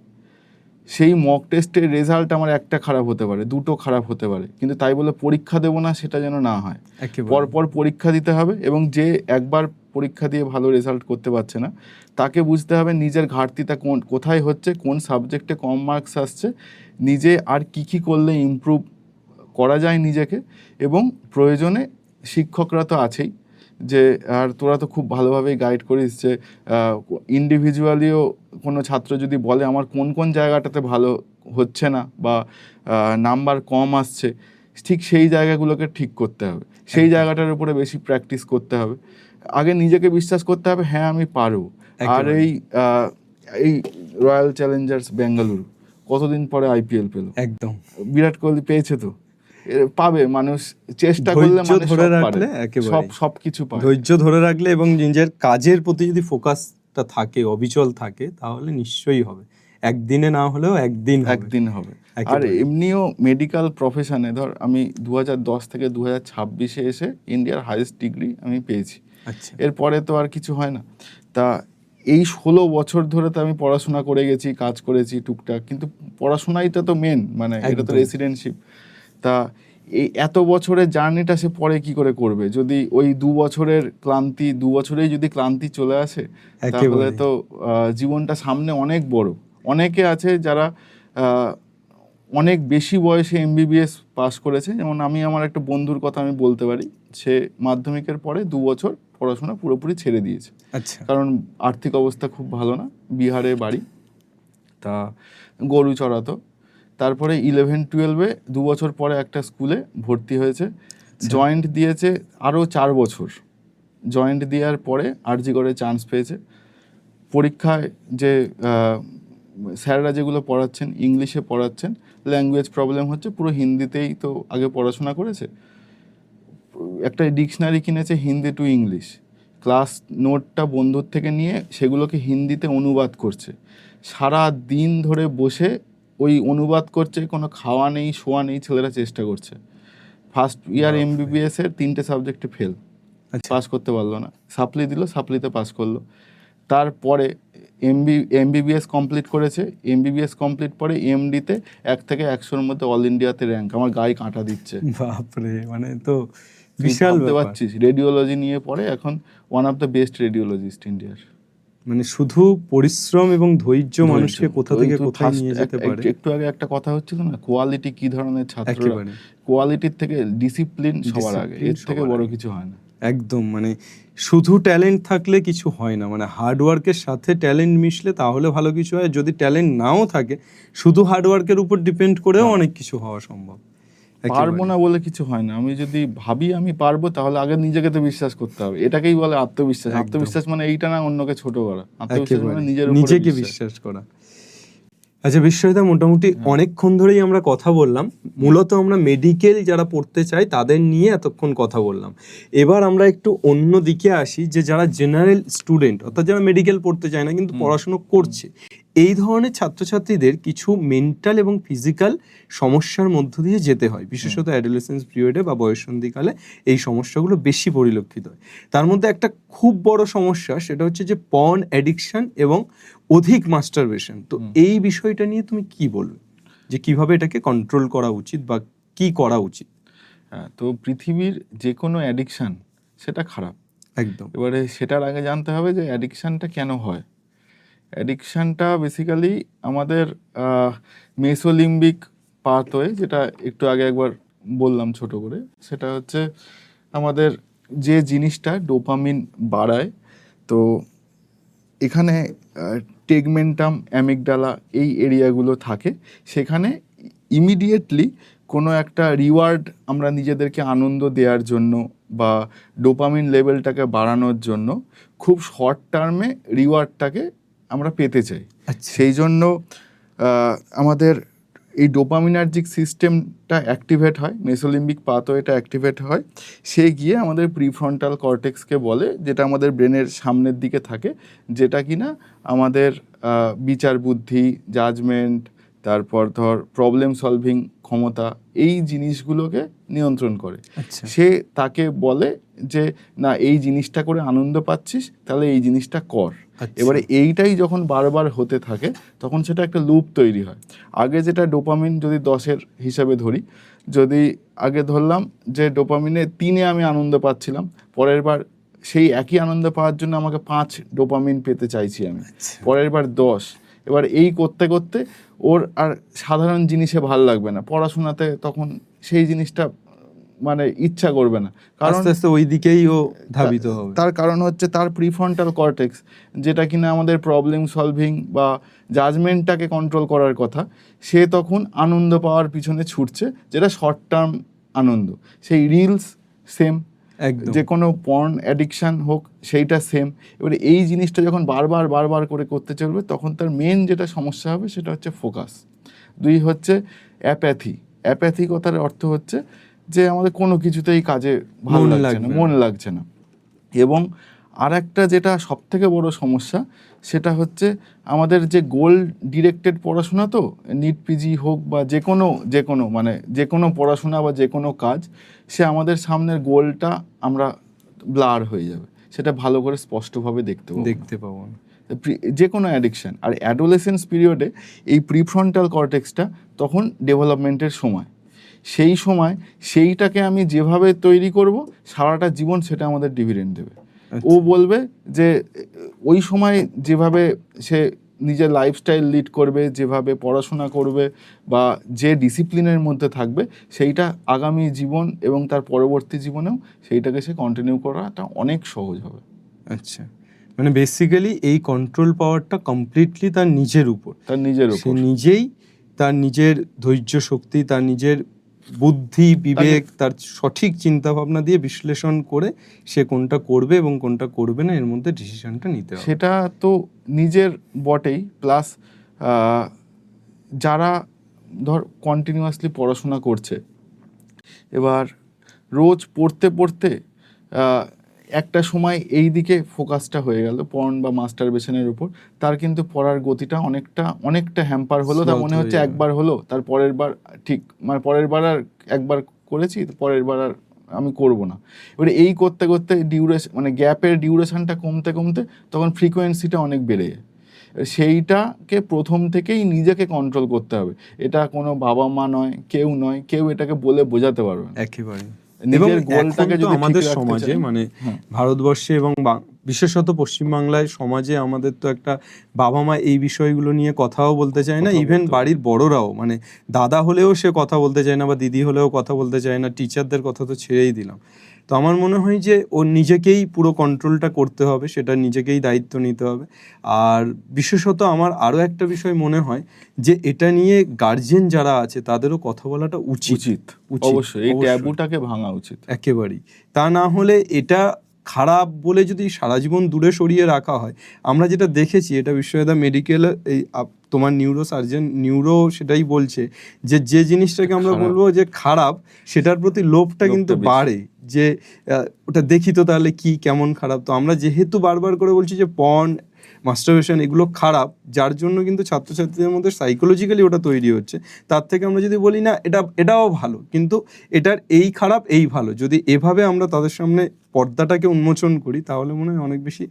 সেই মক টেস্টের রেজাল্ট আমার একটা খারাপ হতে পারে, দুটো খারাপ হতে পারে, কিন্তু তাই বলে পরীক্ষা দেবো না সেটা যেন না হয়। পরপর পরীক্ষা দিতে হবে, এবং যে একবার পরীক্ষা দিয়ে ভালো রেজাল্ট করতে পারছে না তাকে বুঝতে হবে নিজের ঘাটতিটা কোথায় হচ্ছে, কোন সাবজেক্টে কম মার্কস আসছে, নিজে আর কি করলে ইমপ্রুভ করা যায় নিজেকে। এবং প্রয়োজনে শিক্ষকরা তো আছেই, যে আর তোরা তো খুব ভালোভাবেই গাইড করিস, যে ইন্ডিভিজুয়ালিও কোনো ছাত্র যদি বলে আমার কোন কোন জায়গাটাতে ভালো হচ্ছে না বা নাম্বার কম আসছে, ঠিক সেই জায়গাগুলোকে ঠিক করতে হবে, সেই জায়গাটার উপরে বেশি প্র্যাকটিস করতে হবে। আগে নিজেকে বিশ্বাস করতে হবে, হ্যাঁ আমি পারবো। আর এই রয়্যাল চ্যালেঞ্জার্স বেঙ্গালুরু কতদিন পরে IPL পেল, একদম বিরাট কোহলি পেয়েছে, তো পাবে, মানুষ চেষ্টা করলে মানুষ ধরে রাখলে সবকিছু পায়। ধৈর্য ধরে রাখলে এবং নিজের কাজের প্রতি যদি ফোকাসটা থাকে, অবিচল থাকে, তাহলে নিশ্চয়ই হবে। একদিনে না হলেও একদিন হবে। আর এমনিও মেডিকেল প্রফেশনে ধর আমি 2010 থেকে 2026-এ এসে ইন্ডিয়ার হাইয়েস্ট ডিগ্রি আমি পেয়েছি। আচ্ছা। এরপরে তো আর কিছু হয় না। তা এই 16 বছর ধরে তো আমি পড়াশোনা করে গেছি, কাজ করেছি টুকটাক, কিন্তু পড়াশোনাইটা তো মেন, মানে এটা তো রেসিডেন্টশিপ। তা এই এত বছরের জার্নিটা সে পরে কি করে করবে, যদি ওই 2 বছরের ক্লান্তি, 2 বছরেই যদি ক্লান্তি চলে আসে, তাহলে তো জীবনটা সামনে অনেক বড়। অনেকে আছে যারা অনেক বেশি বয়সে MBBS পাস করেছে, যেমন আমি আমার একটা বন্ধুর কথা আমি বলতে পারি, সে মাধ্যমিকের পরে 2 বছর পড়াশোনা পুরোপুরি ছেড়ে দিয়েছে। আচ্ছা। কারণ আর্থিক অবস্থা খুব ভালো না, বিহারে বাড়ি, তা গরু চড়াতো। তারপরে 11-12-এ 2 বছর পরে একটা স্কুলে ভর্তি হয়েছে, জয়েন্ট দিয়েছে আরও 4 বছর। জয়েন্ট দেওয়ার পরে আরজিগড়ে চান্স পেয়েছে। পরীক্ষায় যে স্যাররা যেগুলো পড়াচ্ছেন, ইংলিশে পড়াচ্ছেন, ল্যাঙ্গুয়েজ প্রবলেম হচ্ছে, পুরো হিন্দিতেই তো আগে পড়াশোনা করেছে। একটা ডিকশনারি কিনেছে হিন্দি টু ইংলিশ, ক্লাস নোটটা বন্ধুর থেকে নিয়ে সেগুলোকে হিন্দিতে অনুবাদ করছে, সারা দিন ধরে বসে ওই অনুবাদ করছে, কোনো খাওয়া নেই, শোয়া নেই, ছেলেরা চেষ্টা করছে। ফার্স্ট ইয়ার MBBS-এর 3টে সাবজেক্টে ফেল, পাস করতে পারলো না। সাপ্লি দিল, সাপ্লিতে পাস করলো। তারপরে MBBS কমপ্লিট করেছে, MBBS কমপ্লিট পরে MD-তে 1 থেকে 100-র মধ্যে অল ইন্ডিয়াতে র্যাঙ্ক। আমার গায়ে কাঁটা দিচ্ছে। বাপরে, মানে তো বিশাল ব্যাপার। পাচ্ছিস, রেডিওলজি নিয়ে পড়ে এখন one of the best radiologist ইন্ডিয়ার। মানে শুধু পরিশ্রম এবং ধৈর্য মানুষকে কোথা থেকে কোথায় নিয়ে যেতে পারে। একটু আগে একটা কথা হচ্ছিল না, কোয়ালিটি কি ধরনের ছাত্ররা, কোয়ালিটির থেকে ডিসিপ্লিন সবার আগে, এর থেকে বড় কিছু হয় না। একদম, মানে শুধু ট্যালেন্ট থাকলে কিছু হয় না, মানে হার্ডওয়ার্কের সাথে ট্যালেন্ট মিশলে তাহলে ভালো কিছু হয়। যদি ট্যালেন্ট নাও থাকে, শুধু হার্ডওয়ার্কের উপর ডিপেন্ড করেও অনেক কিছু হওয়া সম্ভব। পারবো না বলে কিছু হয় না। আমি যদি ভাবি আমি পারবো, তাহলে আগে নিজেকে তো বিশ্বাস করতে হবে। এটাকেই বলে আত্মবিশ্বাস। আত্মবিশ্বাস মানে এইটা না অন্যকে ছোট করা, আত্মবিশ্বাস মানে নিজেকে বিশ্বাস করা। আচ্ছা বিশ্বজিৎ, মোটামুটি অনেকক্ষণ ধরেই আমরা কথা বললাম। মূলত আমরা মেডিকেল যারা পড়তে চাই তাদের নিয়ে এতক্ষণ কথা বললাম। এবার আমরা একটু অন্য দিকে আসি, যে যারা জেনারেল স্টুডেন্ট, অর্থাৎ যারা মেডিকেল পড়তে চায় না কিন্তু পড়াশোনা করছে, এই ধরনের ছাত্রছাত্রীদের কিছু মেন্টাল এবং ফিজিক্যাল সমস্যার মধ্য দিয়ে যেতে হয়, বিশেষত অ্যাডোলেসেন্স পিরিয়ডে বা বয়ঃসন্ধিকালে এই সমস্যাগুলো বেশি পরিলক্ষিত হয়। তার মধ্যে একটা খুব বড় সমস্যা, সেটা হচ্ছে যে পর্ন অ্যাডিকশন এবং অধিক মাস্টারবেশন। তো এই বিষয়টা নিয়ে তুমি কি বলবে? যে কিভাবে এটাকে কন্ট্রোল করা উচিত বা কি করা উচিত। হ্যাঁ, তো পৃথিবীর যে কোনো অ্যাডিকশান সেটা খারাপ। একদম। এবারে সেটার আগে জানতে হবে যে অ্যাডিকশানটা কেন হয়। অ্যাডিকশানটা বেসিক্যালি আমাদের মেসোলিম্বিক পাথওয়ে, যেটা একটু আগে একবার বললাম ছোট করে, সেটা হচ্ছে আমাদের যে জিনিসটা ডোপামিন বাড়ায়। তো এখানে টেগমেন্টাম, অ্যামিগডালা এই এরিয়াগুলো থাকে। সেখানে ইমিডিয়েটলি কোনো একটা রিওয়ার্ড আমরা নিজেদেরকে আনন্দ দেওয়ার জন্য বা ডোপামিন লেভেলটাকে বাড়ানোর জন্য খুব শর্ট টার্মে রিওয়ার্ডটাকে আমরা পেতে চাই। আচ্ছা। সেই জন্য আমাদের এই ডোপামিনার্জিক সিস্টেমটা অ্যাক্টিভেট হয়, মেসোলিম্বিক পাথওয়েটা অ্যাক্টিভেট হয়। সে গিয়ে আমাদের প্রিফ্রন্টাল কর্টেক্সকে বলে, যেটা আমাদের ব্রেনের সামনের দিকে থাকে, যেটা কিনা আমাদের বিচার বুদ্ধি, জাজমেন্ট, তারপর ধর প্রবলেম সলভিং ক্ষমতা, এই জিনিসগুলোকে নিয়ন্ত্রণ করে। আচ্ছা। সে তাকে বলে যে না, এই জিনিসটা করে আনন্দ পাচ্ছিস, তাহলে এই জিনিসটা কর। আচ্ছা। এবারে এইটাই যখন বারবার হতে থাকে তখন সেটা একটা লুপ তৈরি হয়। আগে যেটা ডোপামিন, যদি 10-এর হিসাবে ধরি, যদি আগে ধরলাম যে ডোপামিনে 3 আমি আনন্দ পাচ্ছিলাম, পরের বার সেই একই আনন্দ পাওয়ার জন্য আমাকে 5 ডোপামিন পেতে চাইছি আমি, পরের বার 10। এবার এই করতে করতে ওর আর সাধারণ জিনিসে ভাল লাগবে না, পড়াশোনাতে তখন সেই জিনিসটা মানে ইচ্ছা করবে না, কারণ আস্তে আস্তে ওই দিকেই ও ধাবিত হবে। তার কারণ হচ্ছে তার প্রিফ্রন্টাল কর্টেক্স, যেটা কিনা আমাদের প্রবলেম সলভিং বা জাজমেন্টটাকে কন্ট্রোল করার কথা, সে তখন আনন্দ পাওয়ার পিছনে ছুটছে, যেটা শর্ট টার্ম আনন্দ। সেই রিলস সেম, একদম। যে কোনো পর্ন অ্যাডিকশান হোক সেইটা সেম। এবারে এই জিনিসটা যখন বারবার করে করতে চলবে, তখন তার মেন যেটা সমস্যা হবে সেটা হচ্ছে ফোকাস। 2 হচ্ছে অ্যাপ্যাথি। অ্যাপ্যাথি কথার অর্থ হচ্ছে যে আমাদের কোনো কিছুতেই কাজে ভালো লাগছে না, মন লাগছে না। এবং আর একটা যেটা সবথেকে বড় সমস্যা, সেটা হচ্ছে আমাদের যে গোল ডিরেক্টেড পড়াশোনা, তো নিট পিজি হোক বা যে কোনো মানে যে কোনো পড়াশোনা বা যে কোনো কাজ, সে আমাদের সামনের গোলটা আমরা ব্লার হয়ে যাবে, সেটা ভালো করে স্পষ্টভাবে দেখতে পাবো না। যে কোনো অ্যাডিকশান। আর অ্যাডোলেসেন্স পিরিয়ডে এই প্রিফ্রন্টাল কর্টেক্সটা তখন ডেভেলপমেন্টের সময়। সেই সময় সেইটাকে আমি যেভাবে তৈরি করব সারাটা জীবন, সেটা আমাদের ডিভিডেন্ড দেবে। ও বলবে যে ওই সময় যেভাবে সে নিজের লাইফস্টাইল লিড করবে, যেভাবে পড়াশোনা করবে বা যে ডিসিপ্লিনের মধ্যে থাকবে, সেইটা আগামী জীবন এবং তার পরবর্তী জীবনেও সেইটাকে সে কন্টিনিউ করাটা অনেক সহজ হবে। আচ্ছা, মানে বেসিক্যালি এই কন্ট্রোল পাওয়ারটা কমপ্লিটলি তার নিজের উপর, সে নিজেই তার নিজের ধৈর্য শক্তি, তার নিজের বুদ্ধি বিবেক, তার সঠিক চিন্তা ভাবনা দিয়ে বিশ্লেষণ করে সে কোনটা করবে এবং কোনটা করবে না, এর মধ্যে ডিসিশনটা নিতে হবে। সেটা তো নিজের বটেই, প্লাস যারা ধর কন্টিনিউয়াসলি পড়াশোনা করছে, এবার রোজ পড়তে পড়তে একটা সময় এই দিকে ফোকাসটা হয়ে গেল পর্ন বা মাস্টারবেশনের উপর, তার কিন্তু পড়ার গতিটা অনেকটা হ্যাম্পার হলো। তার মনে হচ্ছে একবার হলো, তার পরের বার ঠিক, মানে পরের বার আর একবার করেছি, পরের বার আর আমি করব না। এবারে এই করতে করতে মানে গ্যাপের ডিউরেশনটা কমতে কমতে তখন ফ্রিকোয়েন্সিটা অনেক বেড়ে যায়। সেইটাকে প্রথম থেকেই নিজেকে কন্ট্রোল করতে হবে। এটা কোনো বাবা মা নয়, কেউ এটাকে বলে বোঝাতে পারবে না। একেবারে। এবং গোলটাকে যদি আমাদের সমাজে মানে ভারতবর্ষে এবং বিশেষত পশ্চিমবাংলায় সমাজে আমাদের তো একটা বাবা মা এই বিষয়গুলো নিয়ে কথাও বলতে চায় না, ইভেন বাড়ির বড়রাও, মানে দাদা হলেও সে কথা বলতে চায় না বা দিদি হলেও কথা বলতে চায় না, টিচারদের কথা তো ছেড়েই দিলাম। তো আমার মনে হয় যে ও নিজেকেই পুরো কন্ট্রোলটা করতে হবে, সেটা নিজেকেই দায়িত্ব নিতে হবে। আর বিশেষত আমার আরও একটা বিষয় মনে হয় যে এটা নিয়ে গার্জিয়ান যারা আছে তাদেরও কথা বলাটা উচিত। অবশ্যই এই ট্যাবুটাকে ভাঙা উচিত একেবারেই। তা না হলে এটা খারাপ বলে যদি সারা জীবন দূরে সরিয়ে রাখা হয়, আমরা যেটা দেখেছি, এটা বিশ্ববিদ্যালয় মেডিকেল, এই তোমার নিউরো সেটাই বলছে যে জিনিসটাকে আমরা বলবো যে খারাপ, সেটার প্রতি লোভটা কিন্তু বাড়ে, যে ওটা দেখি তো তাহলে কি কেমন খারাপ। তো আমরা যেহেতু বারবার করে বলছি যে পর্ন, মাস্টারবেশন এগুলো খারাপ, যার জন্য কিন্তু ছাত্রছাত্রীদের মধ্যে সাইকোলজিক্যালি ওটা তৈরি হচ্ছে। তার থেকে আমরা যদি বলি না এটাও ভালো, কিন্তু এটার এই খারাপ এই ভালো, যদি এভাবে আমরা তাদের সামনে পর্দাটাকে উন্মোচন করি, তাহলে মনে হয় অনেক বেশি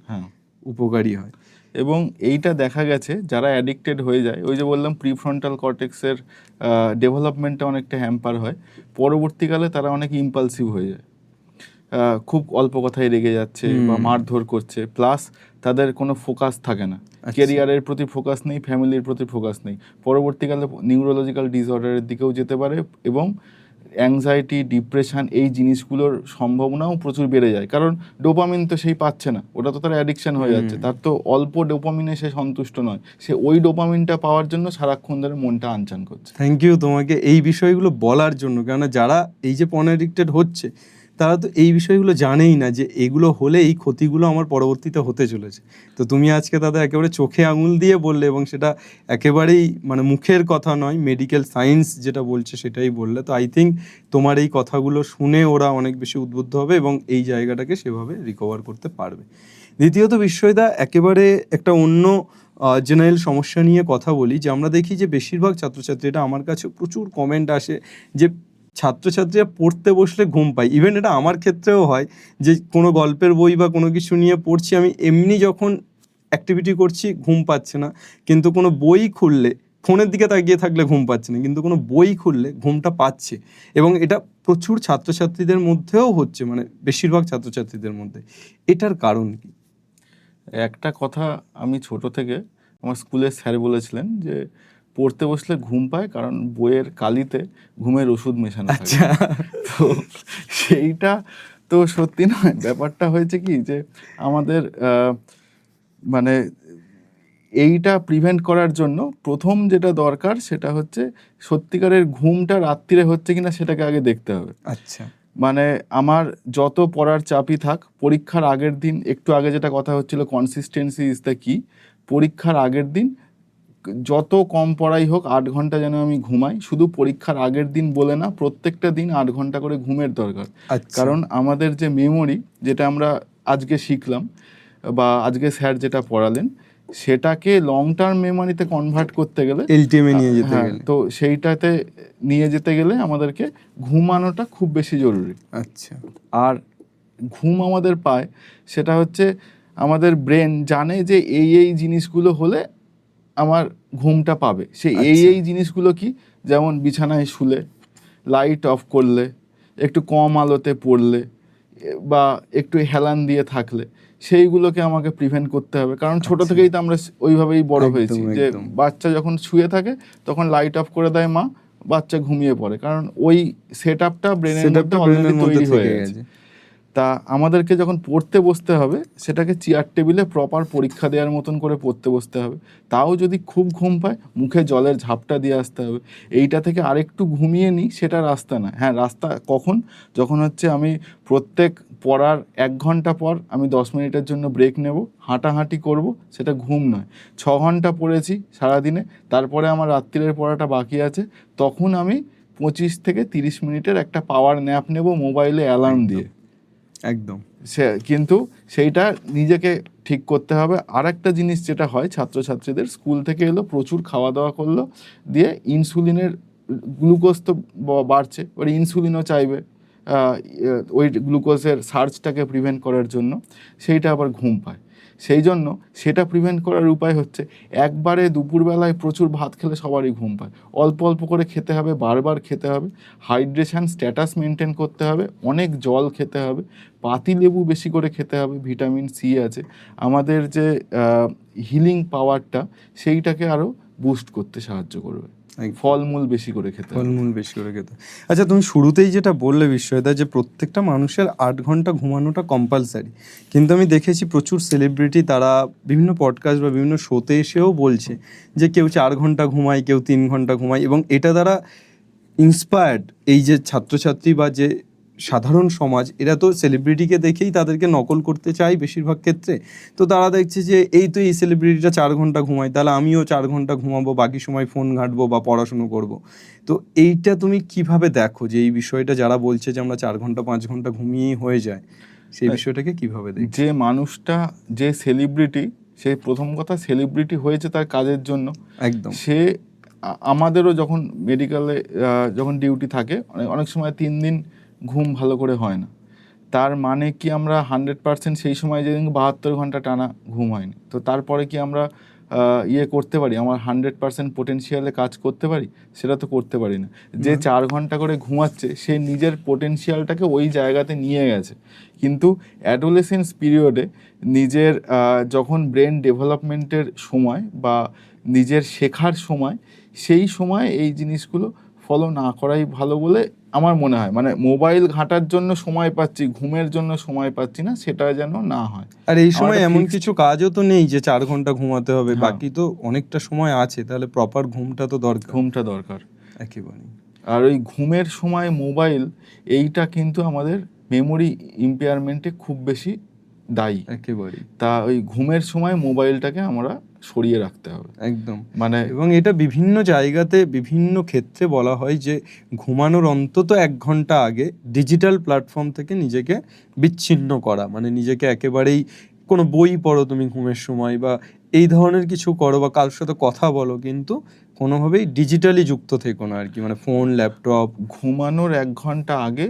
উপকারী হয়। এবং এইটা দেখা গেছে যারা অ্যাডিক্টেড হয়ে যায়, ওই যে বললাম প্রিফ্রন্টাল কর্টেক্সের ডেভেলপমেন্টটা অনেকটা হ্যাম্পার হয়, পরবর্তীকালে তারা অনেক ইম্পালসিভ হয়ে যায়, খুব অল্প কথায় রেগে যাচ্ছে বা মারধর করছে, প্লাস তাদের কোনো ফোকাস থাকে না, কেরিয়ারের প্রতি ফোকাস নেই, ফ্যামিলির প্রতি ফোকাস নেই, পরবর্তীকালে নিউরোলজিক্যাল ডিসঅর্ডারের দিকেও যেতে পারে এবং অ্যাংজাইটি, ডিপ্রেশন এই জিনিসগুলোর সম্ভাবনাও প্রচুর বেড়ে যায়, কারণ ডোপামিন তো সেই পাচ্ছে না, ওটা তো তার অ্যাডিকশন হয়ে যাচ্ছে, তার তো অল্প ডোপামিনে সে সন্তুষ্ট নয়, সে ওই ডোপামিনটা পাওয়ার জন্য সারাক্ষণ ধরে মনটা আনচান করছে। থ্যাংক ইউ তোমাকে এই বিষয়গুলো বলার জন্য, কেননা যারা এই যে পর্ন অ্যাডিক্টেড হচ্ছে তারা তো এই বিষয়গুলো জানেই না যে এগুলো হলে এই ক্ষতিগুলো আমার পরবর্তীতে হতে চলেছে। তো তুমি আজকে তাদের একেবারে চোখে আঙুল দিয়ে বললে, এবং সেটা একেবারেই মানে মুখের কথা নয়, মেডিকেল সায়েন্স যেটা বলছে সেটাই বললে। তো আই থিঙ্ক তোমার এই কথাগুলো শুনে ওরা অনেক বেশি উদ্বুদ্ধ হবে এবং এই জায়গাটাকে সেভাবে রিকভার করতে পারবে। দ্বিতীয়ত বিশ্বজিৎ, একেবারে একটা অন্য জেনারেল সমস্যা নিয়ে কথা বলি, যে আমরা দেখি যে বেশিরভাগ ছাত্রছাত্রী, এটা আমার কাছে প্রচুর কমেন্ট আসে যে ছাত্রছাত্রীরা পড়তে বসলে ঘুম পায়। ইভেন এটা আমার ক্ষেত্রেও হয় যে কোনো গল্পের বই বা কোনো কিছু নিয়ে পড়ছি, আমি এমনি যখন অ্যাক্টিভিটি করছি ঘুম পাচ্ছে না, কিন্তু কোনো বই খুললে, ফোনের দিকে তাকিয়ে থাকলে ঘুম পাচ্ছে না, কিন্তু কোনো বই খুললে ঘুমটা পাচ্ছে। এবং এটা প্রচুর ছাত্রছাত্রীদের মধ্যেও হচ্ছে, মানে বেশিরভাগ ছাত্রছাত্রীদের মধ্যে। এটার কারণ কি? একটা কথা আমি ছোট থেকে আমার স্কুলের স্যার বলেছিলেন যে পড়তে বসলে ঘুম পায় কারণ বইয়ের কালিতে ঘুমের ওষুধ মেশানো থাকে। তো সেইটা তো সত্যি নয়, ব্যাপারটা হয়েছে কি যে আমাদের মানে এইটা প্রিভেন্ট করার জন্য প্রথম যেটা দরকার সেটা হচ্ছে সত্যিকারের ঘুমটা রাত্রিরে হচ্ছে কিনা সেটাকে আগে দেখতে হবে। আচ্ছা, মানে আমার যত পড়ার চাপই থাক, পরীক্ষার আগের দিন, একটু আগে যেটা কথা হচ্ছিল কনসিস্টেন্সি ইজ দ্য কি, পরীক্ষার আগের দিন যত কম পড়াই হোক 8 ঘন্টা যেন আমি ঘুমাই। শুধু পরীক্ষার আগের দিন বলে না, প্রত্যেকটা দিন 8 ঘন্টা করে ঘুমের দরকার। কারণ আমাদের যে মেমোরি, যেটা আমরা আজকে শিখলাম বা আজকে স্যার যেটা পড়ালেন, সেটাকে লং টার্ম মেমোরিতে কনভার্ট করতে গেলে, এলটিএমে নিয়ে যেতে গেলে, তো সেইটাতে নিয়ে যেতে গেলে আমাদেরকে ঘুমানোটা খুব বেশি জরুরি। আচ্ছা, আর ঘুম আমাদের পায় সেটা হচ্ছে আমাদের ব্রেন জানে যে এই এই জিনিসগুলো হলে আমার ঘুমটা পাবে। সে এই জিনিসগুলো কি, যেমন বিছানায় শুলে, লাইট অফ করলে, একটু কম আলোতে পড়লে বা একটু হেলান দিয়ে থাকলে, সেইগুলোকে আমাকে প্রিভেন্ট করতে হবে। কারণ ছোট থেকেই তো আমরা ওইভাবেই বড় হয়েছি যে বাচ্চা যখন শুয়ে থাকে তখন লাইট অফ করে দেয় মা, বাচ্চা ঘুমিয়ে পড়ে, কারণ ওই সেট আপটা ব্রেনের মধ্যে অলরেডি তৈরি হয়ে গেছে। তা আমাদেরকে যখন পড়তে বসতে হবে, সেটাকে চেয়ার টেবিলে প্রপার পরীক্ষা দেওয়ার মতন করে পড়তে বসতে হবে। তাও যদি খুব ঘুম পায়, মুখে জলের ঝাপটা দিয়ে আসতে হবে। এইটা থেকে আরেকটু ঘুমিয়ে নিই, সেটা রাস্তা না। হ্যাঁ, রাস্তা কখন? যখন হচ্ছে আমি প্রত্যেক পড়ার 1 ঘন্টা পর আমি 10 মিনিটের জন্য ব্রেক নেব, হাঁটাহাঁটি করব, সেটা ঘুম নয়। 6 ঘন্টা পড়েছি সারাদিনে, তারপরে আমার রাত্রিরের পড়াটা বাকি আছে, তখন আমি 25 থেকে 30 মিনিটের একটা পাওয়ার ন্যাপ নেব মোবাইলে অ্যালার্ম দিয়ে। একদম। কিন্তু সেইটা নিজেকে ঠিক করতে হবে। আর একটা জিনিস যেটা হয়, ছাত্রছাত্রীদের স্কুল থেকে এলো, প্রচুর খাওয়া দাওয়া করলো, দিয়ে ইনসুলিনের গ্লুকোজ তো বাড়ছে, ওর ইনসুলিনও চাইবে ওই গ্লুকোজের সার্জটাকে প্রিভেন্ট করার জন্য, সেইটা আবার ঘুম পায়। সেই জন্য সেটা প্রিভেন্ট করার উপায় হচ্ছে, একবারে দুপুরবেলায় প্রচুর ভাত খেলে সবারই ঘুম পায়। অল্প অল্প করে খেতে হবে, বারবার খেতে হবে, হাইড্রেশন স্ট্যাটাস মেনটেন করতে হবে, অনেক জল খেতে হবে, পাতিলেবু বেশি করে খেতে হবে, ভিটামিন সি আছে, আমাদের যে হিলিং পাওয়ারটা সেইটাকে আরও বুস্ট করতে সাহায্য করবে। ফলমূল বেশি করে খেতে, ফলমূল বেশি করে খেতে। আচ্ছা, তুমি শুরুতেই যেটা বললে বিশ্বজিৎ, যে প্রত্যেকটা মানুষের 8 ঘন্টা ঘুমানোটা কম্পালসারি, কিন্তু আমি দেখেছি প্রচুর সেলিব্রিটি তারা বিভিন্ন পডকাস্ট বা বিভিন্ন শোতে এসেও বলছে যে কেউ 4 ঘন্টা ঘুমায়, কেউ 3 ঘন্টা ঘুমায়, এবং এটা দ্বারা ইন্সপায়ার্ড এই যে ছাত্রছাত্রী বা যে সাধারণ সমাজ, এরা তো সেলিব্রিটিকে দেখেই তাদেরকে নকল করতে চায় বেশিরভাগ ক্ষেত্রে। তো তারা দেখছে যে এই তো এই সেলিব্রিটিটা 4 ঘন্টা ঘুমায়, তাহলে আমিও 4 ঘন্টা ঘুমাবো, বাকি সময় ফোন ঘাঁটবো বা পড়াশুনো করব। তো এইটা তুমি কিভাবে দেখো, যে এই বিষয়টা যারা বলছে যে আমরা 4 ঘন্টা 5 ঘন্টা ঘুমিয়েই হয়ে যায়, সেই বিষয়টাকে কিভাবে দেখো? যে মানুষটা, যে সেলিব্রিটি, সে প্রথম কথা সেলিব্রিটি হয়েছে তার কাজের জন্য। একদম। সে আমাদেরও যখন মেডিকেলে যখন ডিউটি থাকে, অনেক সময় 3 দিন ঘুম ভালো করে হয় না, তার মানে কি আমরা 100% সেই সময় যেদিন 72 ঘন্টা টানা ঘুম হয়নি, তো তারপরে কি আমরা ইয়ে করতে পারি, আমার 100% পোটেনশিয়ালে কাজ করতে পারি? সেটা তো করতে পারি না। যে 4 ঘন্টা করে ঘুমাচ্ছে সে নিজের পোটেনশিয়ালটাকে ওই জায়গাতে নিয়ে গেছে, কিন্তু অ্যাডোলেসেন্স পিরিয়ডে নিজের যখন ব্রেন ডেভেলপমেন্টের সময় বা নিজের শেখার সময়, সেই সময় এই জিনিসগুলো ফলো না করাই ভালো বলে আমার মনে হয়। মানে মোবাইল ঘাঁটার জন্য সময় পাচ্ছি, ঘুমের জন্য সময় পাচ্ছি না, সেটা যেন না হয়। আর এই সময় আমার এমন fixed- কিছু কাজও তো নেই যে 4 ঘন্টা ঘুমাতে হবে, হ্যাঁ। বাকি তো অনেকটা সময় আছে, তাহলে প্রপার ঘুমটা তো দরকার। ঘুমটা দরকার। একেবারে। আর ওই ঘুমের সময় মোবাইল, এইটা কিন্তু আমাদের মেমোরি ইম্পেয়ারমেন্টে খুব বেশি দায়ী। একেবারে। তা ওই ঘুমের সময় মোবাইলটাকে আমরা সরিয়ে রাখতে হবে একদম। মানে। এবং এটা বিভিন্ন জায়গাতে বিভিন্ন ক্ষেত্রে বলা হয় যে ঘুমানোর অন্তত 1 ঘন্টা আগে ডিজিটাল প্ল্যাটফর্ম থেকে নিজেকে বিচ্ছিন্ন করা, মানে নিজেকে একেবারেই, কোনো বই পড়ো তুমি ঘুমের সময় বা এই ধরনের কিছু করো বা কারোর সাথে কথা বলো, কিন্তু কোনোভাবেই ডিজিটালি যুক্ত থেকো না আর কি, মানে ফোন, ল্যাপটপ। ঘুমানোর 1 ঘন্টা আগে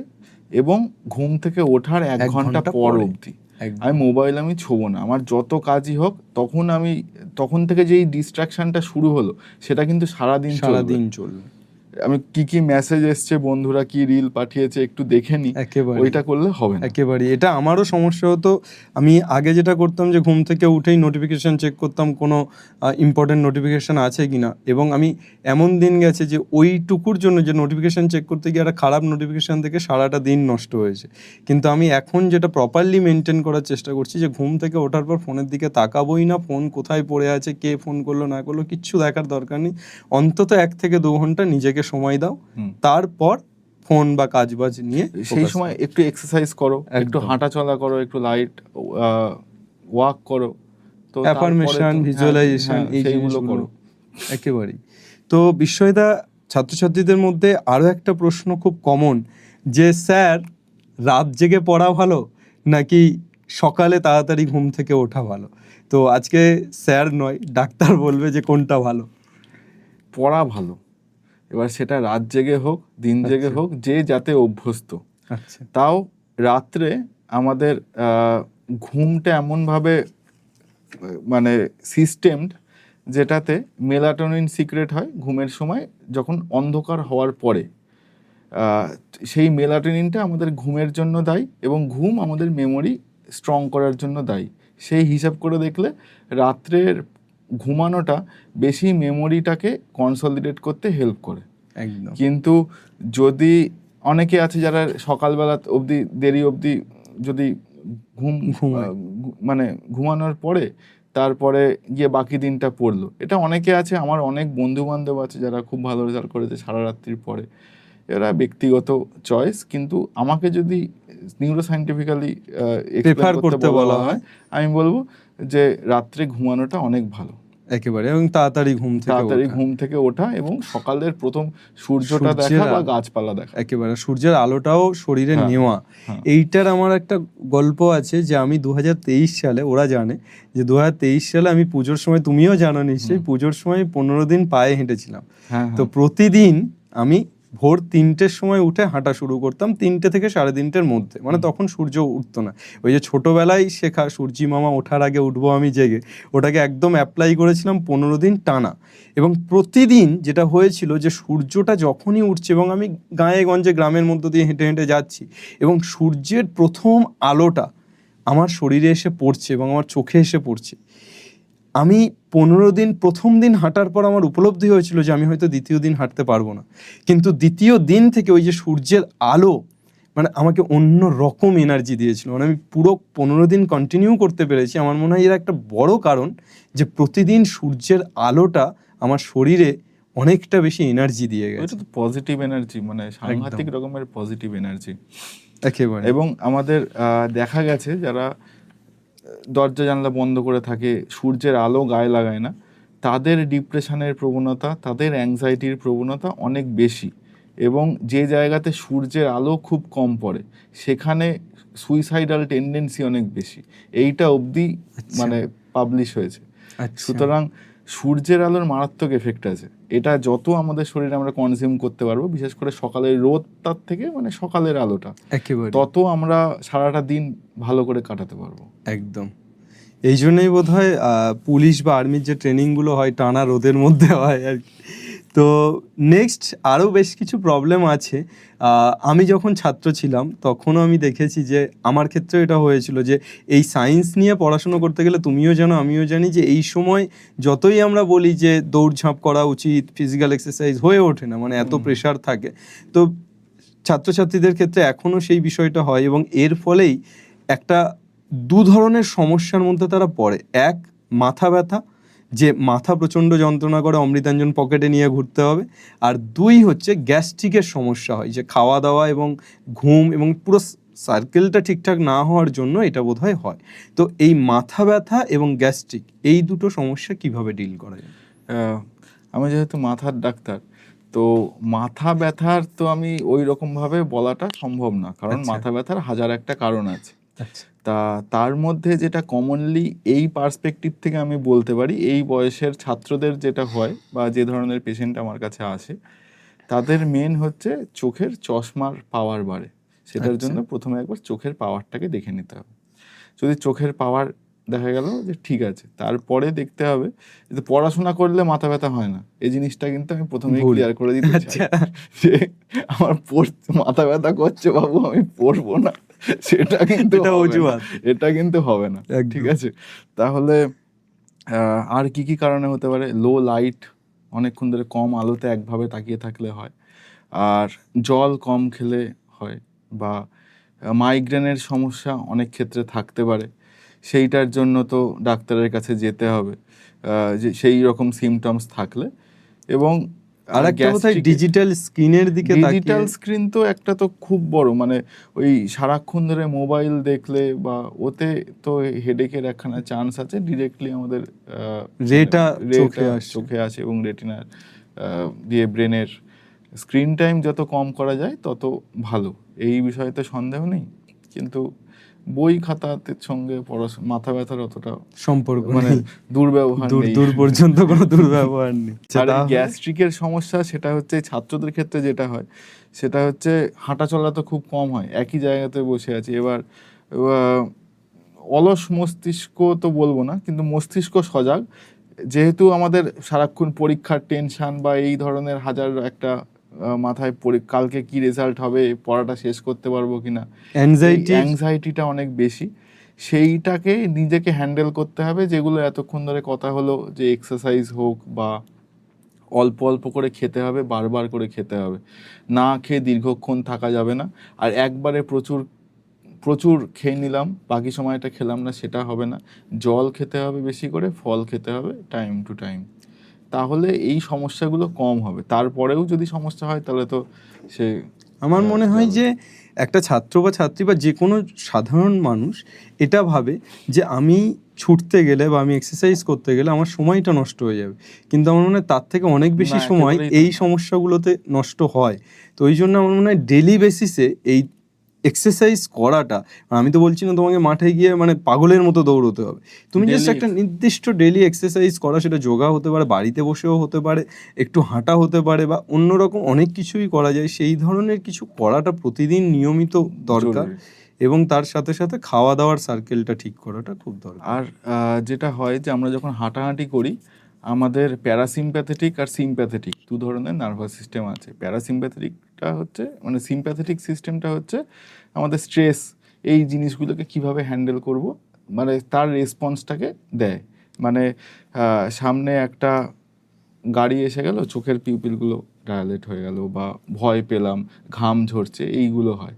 এবং ঘুম থেকে ওঠার 1 1 ঘন্টা ঘন্টা পর পরে। অবধি একদম। আমি মোবাইল ছোবো না। আমার যত কাজই হোক, তখন থেকে যেই ডিস্ট্রাকশনটা শুরু হলো সেটা কিন্তু সারাদিন চলবে। সারাদিন চলবে। আমি কি মেসেজ এসছে, বন্ধুরা কি রিল পাঠিয়েছে একটু দেখে নি, একেবারে। ওইটা করলে হবে না। একেবারে। এটা আমারও সমস্যা হতো। আমি আগে যেটা করতাম যে ঘুম থেকে উঠেই নোটিফিকেশান চেক করতাম কোনো ইম্পর্টেন্ট নোটিফিকেশান আছে কি না, এবং আমি এমন দিন গেছে যে ওইটুকুর জন্য যে নোটিফিকেশান চেক করতে গিয়ে একটা খারাপ নোটিফিকেশান থেকে সারাটা দিন নষ্ট হয়েছে। কিন্তু আমি এখন যেটা প্রপারলি মেনটেন করার চেষ্টা করছি যে ঘুম থেকে ওঠার পর ফোনের দিকে তাকাবোই না, ফোন কোথায় পড়ে আছে, কে ফোন করলো না করলো কিচ্ছু দেখার দরকার নেই। অন্তত 1 থেকে 2 ঘন্টা নিজেকে সময় দাও, তারপর ফোন বা কাজবাজ নিয়ে সেই সময় একটু এক্সারসাইজ করো, একটু একদম। হাঁটাচলা করো, একটু লাইট ওয়াক করো, তো অ্যাফার্মেশন, ভিজুয়ালাইজেশন, এই সেইগুলো জিনিসগুলো করো। একেবারেই। তো বিস্ময়দা, ছাত্রছাত্রীদের মধ্যে আরও একটা প্রশ্ন খুব কমন যে স্যার, রাত জেগে পড়া ভালো নাকি সকালে তাড়াতাড়ি ঘুম থেকে ওঠা ভালো? তো আজকে স্যার নয়, ডাক্তার বলবে যে কোনটা ভালো। পড়া ভালো। এবার সেটা রাত জেগে হোক, দিন জেগে আচ্ছা। হোক, যে যাতে অভ্যস্ত। আচ্ছা। তাও রাত্রে আমাদের ঘুমটা এমনভাবে মানে সিস্টেমড, যেটাতে মেলাটোনিন সিক্রেট হয় ঘুমের সময় যখন অন্ধকার হওয়ার পরে। সেই মেলাটোনিনটা আমাদের ঘুমের জন্য দায়ী, এবং ঘুম আমাদের মেমোরি স্ট্রং করার জন্য দায়ী। সেই হিসাব করে দেখলে রাত্রের ঘুমানোটা বেশি মেমোরিটাকে কনসলিডেট করতে হেল্প করে। একদম। কিন্তু যদি অনেকে আছে যারা সকালবেলা অবধি দেরি অবধি যদি ঘুমায়। মানে ঘুমানোর পরে তারপরে গিয়ে বাকি দিনটা পড়লো, এটা অনেকে আছে। আমার অনেক বন্ধু বান্ধব আছে যারা খুব ভালো রেজাল্ট করেছে সারা রাত্রির পরে। এরা ব্যক্তিগত চয়েস, কিন্তু আমাকে যদি নিউরো সায়েন্টিফিক্যালি এক্সপ্লেন করতে বলা হয়, আমি বলবো যে রাত্রে ঘুমানোটা অনেক ভালো। একেবারে। এবং তাড়াতাড়ি ঘুম থেকে ওঠা এবং সকালের প্রথম সূর্যটা দেখা বা গাছপালা দেখা। একেবারে সূর্যের আলোটাও শরীরে নেওয়া। এইটার আমার একটা গল্প আছে যে আমি 2023 সালে, ওরা জানে যে 2023 সালে আমি পুজোর সময়, তুমিও জানো নিশ্চয়ই, পুজোর সময় 15 দিন পায়ে হেঁটেছিলাম। তো প্রতিদিন আমি ভোর 3টের সময় উঠে হাঁটা শুরু করতাম, 3টে থেকে 3:30-এর মধ্যে, মানে তখন সূর্য উঠতো না। ওই যে ছোটোবেলায় শেখা সূর্যি মামা ওঠার আগে উঠবো আমি জেগে, ওটাকে একদম অ্যাপ্লাই করেছিলাম 15 দিন টানা। এবং প্রতিদিন যেটা হয়েছিল যে সূর্যটা যখনই উঠছে, এবং আমি গাঁয়ে গঞ্জে গ্রামের মধ্য দিয়ে হেঁটে হেঁটে যাচ্ছি, এবং সূর্যের প্রথম আলোটা আমার শরীরে এসে পড়ছে এবং আমার চোখে এসে পড়ছে, আমি 15 দিন, প্রথম দিন হাঁটার পর আমার উপলব্ধি হয়েছিল যে আমি হয়তো দ্বিতীয় দিন হাঁটতে পারবো না। কিন্তু দ্বিতীয় দিন থেকে ওই যে সূর্যের আলো মানে আমাকে অন্য রকম এনার্জি দিয়েছিল। মানে আমি পুরো 15 দিন কন্টিনিউ করতে পেরেছি। আমার মনে হয় এর একটা বড় কারণ যে প্রতিদিন সূর্যের আলোটা আমার শরীরে অনেকটা বেশি এনার্জি দিয়ে গেছে। এটা তো পজিটিভ এনার্জি, মানে সাংঘাতিক রকমের পজিটিভ এনার্জি একেবারে। এবং আমাদের দেখা গেছে যারা দরজা জানলা বন্ধ করে থাকে, সূর্যের আলো গায়ে লাগায় না, তাদের ডিপ্রেশনের প্রবণতা, তাদের অ্যাংজাইটির প্রবণতা অনেক বেশি। এবং যে জায়গাতে সূর্যের আলো খুব কম পড়ে সেখানে সুইসাইডাল টেন্ডেন্সি অনেক বেশি। এইটা অবধি মানে পাবলিশ হয়েছে। সুতরাং সূর্যের আলোর মারাত্মক এফেক্ট আছে। এটা যত আমাদের শরীরে আমরা কনজিউম করতে পারবো, বিশেষ করে সকালের রোদটার থেকে, মানে সকালের আলোটা, একেবারে তত আমরা সারাটা দিন ভালো করে কাটাতে পারবো। একদম। এই জন্যই বোধ হয় পুলিশ বা আর্মির যে ট্রেনিংগুলো হয় টানা রোদের মধ্যে হয় আর কি। তো নেক্সট আরও বেশ কিছু প্রবলেম আছে। আমি যখন ছাত্র ছিলাম তখনও আমি দেখেছি যে আমার ক্ষেত্রে এটা হয়েছিল যে এই সায়েন্স নিয়ে পড়াশুনো করতে গেলে তুমিও জানো আমিও জানি যে এই সময় যতই আমরা বলি যে দৌড়ঝাঁপ করা উচিত, ফিজিক্যাল এক্সারসাইজ হয়ে ওঠে না, মানে এত প্রেশার থাকে। তো ছাত্রছাত্রীদের ক্ষেত্রে এখনও সেই বিষয়টা হয় এবং এর ফলেই একটা দু ধরনের সমস্যার মধ্যে তারা পড়ে। এক, মাথা ব্যথা, যে মাথা প্রচণ্ড যন্ত্রণা করে, অমৃতাঞ্জন পকেটে নিয়ে ঘুরতে হবে। আর দুই হচ্ছে গ্যাস্ট্রিকের সমস্যা হয়, যে খাওয়া দাওয়া এবং ঘুম এবং পুরো সার্কেলটা ঠিকঠাক না হওয়ার জন্য এটা বোধহয় হয়। তো এই মাথা ব্যথা এবং গ্যাস্ট্রিক, এই দুটো সমস্যা কিভাবে ডিল করা যায়? আমি যেহেতু মাথার ডাক্তার, তো মাথা ব্যথার তো আমি ওই রকমভাবে বলাটা সম্ভব না, কারণ মাথা ব্যথার হাজার একটা কারণ আছে। তা তার মধ্যে যেটা কমনলি এই পার্সপেক্টিভ থেকে আমি বলতে পারি, এই বয়সের ছাত্রদের যেটা হয় বা যে ধরনের পেশেন্ট আমার কাছে আসে, তাদের মেন হচ্ছে চোখের চশমার পাওয়ার বাড়ে। সেটার জন্য প্রথমে একবার চোখের পাওয়ারটাকে দেখে নিতে হবে। যদি চোখের পাওয়ার দেখা গেল যে ঠিক আছে, তারপরে দেখতে হবে যে পড়াশোনা করলে মাথা ব্যথা হয় না। এই জিনিসটা কিন্তু আমি প্রথমেই ক্লিয়ার করে দিতে চাই যে আমার মাথা ব্যথা করছে বাবু, আমি পড়বো না, সেটা কিন্তু এটা কিন্তু হবে না, ঠিক আছে? তাহলে আর কি কি কারণে হতে পারে? লো লাইট, অনেকক্ষণ ধরে কম আলোতে একভাবে তাকিয়ে থাকলে হয়, আর জল কম খেলে হয়, বা মাইগ্রেনের সমস্যা অনেক ক্ষেত্রে থাকতে পারে, সেইটার জন্য তো ডাক্তারের কাছে যেতে হবে যে সেই রকম সিমটমস থাকলে। এবং আরেকটা কোথায় ডিজিটাল স্ক্রিনের দিকে তাকিয়ে, ডিজিটাল স্ক্রিন তো একটা তো খুব বড়, মানে ওই সারাক্ষণ ধরে মোবাইল দেখলে বা ওতে তো হেডেকের একখানা চান্স আছে, ডিরেক্টলি আমাদের রেটা চোখে আসে এবং রেটিনার দিয়ে ব্রেনের স্ক্রিন টাইম যত কম করা যায় তত ভালো, এই বিষয়ে তো সন্দেহ নেই। কিন্তু বই খাতার সঙ্গে মাথা ব্যথার অতটা সম্পর্ক, মানে দুর্ব্যবহার নেই, দূর পর্যন্ত কোনো দুর্ব্যবহার নেই। আর গ্যাস্ট্রিকের সমস্যা সেটা হচ্ছে ছাত্রদের ক্ষেত্রে যেটা হয় সেটা হচ্ছে হাঁটা চলা তো খুব কম হয়, একই জায়গাতে বসে আছি। এবার অলস মস্তিষ্ক তো বলবো না, কিন্তু মস্তিষ্ক সজাগ, যেহেতু আমাদের সারাক্ষণ পরীক্ষার টেনশন বা এই ধরনের হাজার একটা মাথায় কালকে কি রেজাল্ট হবে, পড়াটা শেষ করতে পারবো কিনা, অ্যাংজাইটিটা অনেক বেশি। সেইটাকে নিজেকে হ্যান্ডেল করতে হবে, যেগুলো এতক্ষণ ধরে কথা হলো যে এক্সারসাইজ হোক বা অল্প অল্প করে খেতে হবে, বারবার করে খেতে হবে, না খেয়ে দীর্ঘক্ষণ থাকা যাবে না। আর একবারে প্রচুর খেয়ে নিলাম, বাকি সময়টা খেলাম না, সেটা হবে না। জল খেতে হবে বেশি করে, ফল খেতে হবে টাইম টু টাইম, তাহলে এই সমস্যাগুলো কম হবে। তারপরেও যদি সমস্যা হয় তাহলে তো সে, আমার মনে হয় যে একটা ছাত্র বা ছাত্রী বা যে কোনো সাধারণ মানুষ এটা ভাবে যে আমি ছুটতে গেলে বা আমি এক্সারসাইজ করতে গেলে আমার সময়টা নষ্ট হয়ে যাবে, কিন্তু আমার মনে হয় তার থেকে অনেক বেশি সময় এই সমস্যাগুলোতে নষ্ট হয়। তো ওই জন্য আমার মনে হয় ডেলি বেসিসে এই এক্সারসাইজ করাটা, আমি তো বলছি না তোমাকে মাঠে গিয়ে মানে পাগলের মতো দৌড়তে হবে, তুমি জাস্ট একটা নির্দিষ্ট ডেলি এক্সারসাইজ করা, সেটা যোগা হতে পারে, বাড়িতে বসেও হতে পারে, একটু হাঁটা হতে পারে, বা অন্যরকম অনেক কিছুই করা যায়। সেই ধরনের কিছু করাটা প্রতিদিন নিয়মিত দরকার, এবং তার সাথে সাথে খাওয়া দাওয়ার সার্কেলটা ঠিক করাটা খুব দরকার। আর যেটা হয় যে আমরা যখন হাঁটাহাঁটি করি, আমাদের প্যারাসিম্প্যাথেটিক আর সিম্প্যাথেটিক দু ধরনের নার্ভাস সিস্টেম আছে। প্যারাসিম্প্যাথেটিকটা হচ্ছে, মানে সিম্প্যাথেটিক সিস্টেমটা হচ্ছে আমাদের স্ট্রেস, এই জিনিসগুলোকে কিভাবে হ্যান্ডেল করব, মানে তার রেসপন্সটাকে দেয়। মানে সামনে একটা গাড়ি এসে গেল, চোখের পিউপিলগুলো ডায়ালেট হয়ে গেল, বা ভয় পেলাম, ঘাম ঝরছে, এইগুলো হয়।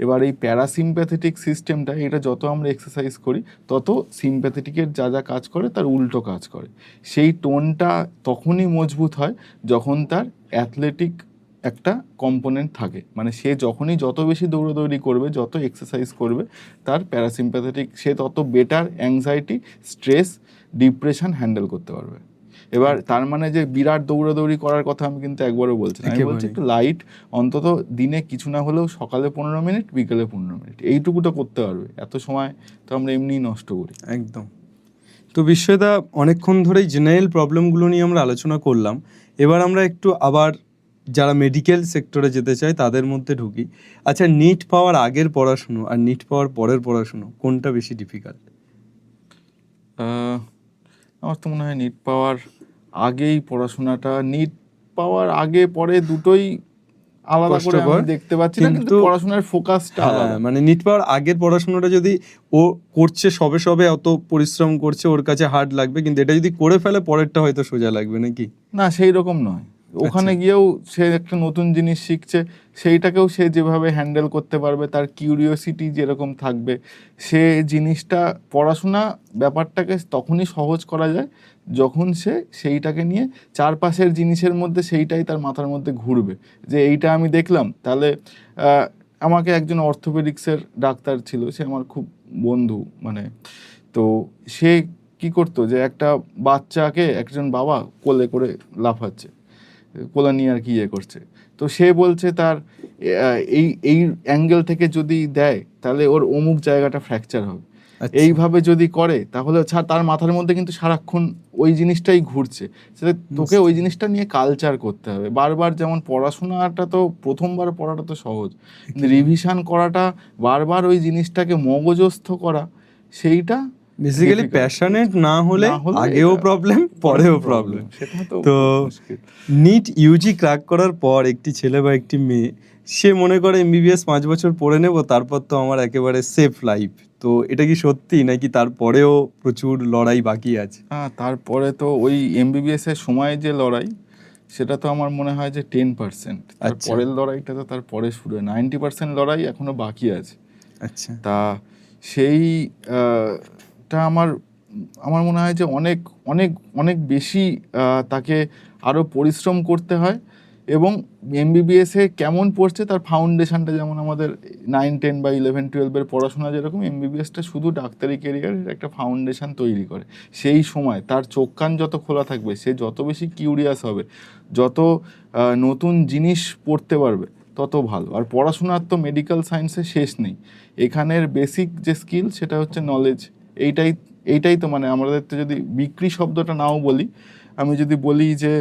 এবার এই প্যারাসিম্প্যাথেটিক সিস্টেমটা, এটা যত আমরা এক্সারসাইজ করি তত সিম্প্যাথেটিকের যা যা কাজ করে তার উল্টো কাজ করে। সেই টোনটা তখনই মজবুত হয় যখন তার অ্যাথলেটিক একটা কম্পোনেন্ট থাকে, মানে সে যখনই যত বেশি দৌড়াদৌড়ি করবে, যত এক্সারসাইজ করবে, তার প্যারাসিম্প্যাথেটিক সে তত better anxiety, stress, depression handle করতে পারবে। এবার তার মানে যে বিরাট দৌড়াদৌড়ি করার কথা আমি কিন্তু একবারও বলছি না, আমি বলছি একটু লাইট, অন্তত দিনে কিছু না হলেও সকালে 15 মিনিট, বিকেলে 15 মিনিট, এইটুকুটা করতে পারবে। এত সময় তো আমরা এমনিই নষ্ট করি। একদম। তো বিশ্বদা, অনেকক্ষণ ধরেই জেনারেল প্রবলেমগুলো নিয়ে আমরা আলোচনা করলাম। এবার আমরা একটু আবার যারা মেডিকেল সেক্টরে যেতে চায় তাদের মধ্যে ঢুকি। আচ্ছা, নিট পাওয়ার আগের পড়াশুনো আর নিট পাওয়ার পরের পড়াশুনো কোনটা বেশি ডিফিকাল্ট? আমার তো মনে হয় নিট পাওয়ার আগেই পড়াশোনাটা, নিট পাওয়ার আগে পরে দুটোই আলাদা করে আমি দেখতে পাচ্ছি না, কিন্তু পড়াশোনার ফোকাসটা আলাদা। মানে নিট পাওয়ার আগের পড়াশোনাটা যদি ও করছে, সবে সবে অত পরিশ্রম করছে, ওর কাছে হার্ড লাগবে, কিন্তু এটা যদি করে ফেলে পরেরটা হয়তো সোজা লাগবে, নাকি? না, সেই রকম নয়। ওখানে গিয়েও সে একটা নতুন জিনিস শিখছে, সেইটাকেও সে যেভাবে হ্যান্ডেল করতে পারবে, তার কিউরিওসিটি যেরকম থাকবে, সে জিনিসটা, পড়াশোনা ব্যাপারটাকে তখনই সহজ করা যায় যখন সে সেইটাকে নিয়ে চারপাশের জিনিসের মধ্যে সেইটাই তার মাথার মধ্যে ঘুরবে, যে এইটা আমি দেখলাম। তাহলে আমাকে একজন অর্থোপেডিক্সের ডাক্তার ছিল, সে আমার খুব বন্ধু, মানে তো সে কি করতো, যে একটা বাচ্চাকে একজন বাবা কোলে করে লাফাচ্ছে, কোলে নিয়ে আর কি ইয়ে করছে, তো সে বলছে তার এই এই অ্যাঙ্গেল থেকে যদি দেয় তাহলে ওর অমুক জায়গাটা ফ্র্যাকচার হবে, এইভাবে যদি করে তাহলে তার মাথার মধ্যে কিন্তু সারাক্ষণ ওই জিনিসটাই ঘুরছে। সেটা তোকে ওই জিনিসটা নিয়ে কালচার করতে হবে বারবার। যেমন পড়াশোনাটা তো প্রথমবার পড়াটা তো সহজ, কিন্তু রিভিশন করাটা, বারবার ওই জিনিসটাকে মগজস্থ করা, সেইটা বেসিক্যালি প্যাশনেট না হলে আগেও প্রবলেম, পরেও প্রবলেম। তো নিট ইউজি ক্র্যাক করার পর একটি ছেলে বা একটি মেয়ে, সে মনে করে এমবিবিএস 5 বছর পড়ে নেব, তারপর তো আমার একেবারে সেফ লাইফ। তো এটা কি সত্যি, নাকি তারপরেও প্রচুর লড়াই বাকি আছে? হ্যাঁ, তারপরে তো ওই এমবিবিএস এর সময় যে লড়াই, সেটা তো আমার মনে হয় যে 10%। পরের লড়াইটা তো তারপরে শুরু হয়, 90% লড়াই এখনো বাকি আছে। আচ্ছা, তা সেইটা আমার মনে হয় যে অনেক অনেক অনেক বেশি তাকে আরও পরিশ্রম করতে হয়। এবং এমবিবিএসে কেমন পড়ছে তার ফাউন্ডেশনটা, যেমন আমাদের 9, 10 বা 11, 12-এর পড়াশোনা যেরকম, এমবিবিএসটা শুধু ডাক্তারি ক্যারিয়ারের একটা ফাউন্ডেশন তৈরি করে। সেই সময় তার চোখ কান যত খোলা থাকবে, সে যত বেশি কিউরিয়াস হবে, যত নতুন জিনিস পড়তে পারবে, তত ভালো। আর পড়াশোনার তো মেডিকেল সায়েন্সে শেষ নেই। এখানের বেসিক যে স্কিল, সেটা হচ্ছে নলেজ। এইটাই তো, মানে আমাদের তো যদি বিক্রি শব্দটা নাও বলি, আমি যদি বলি যে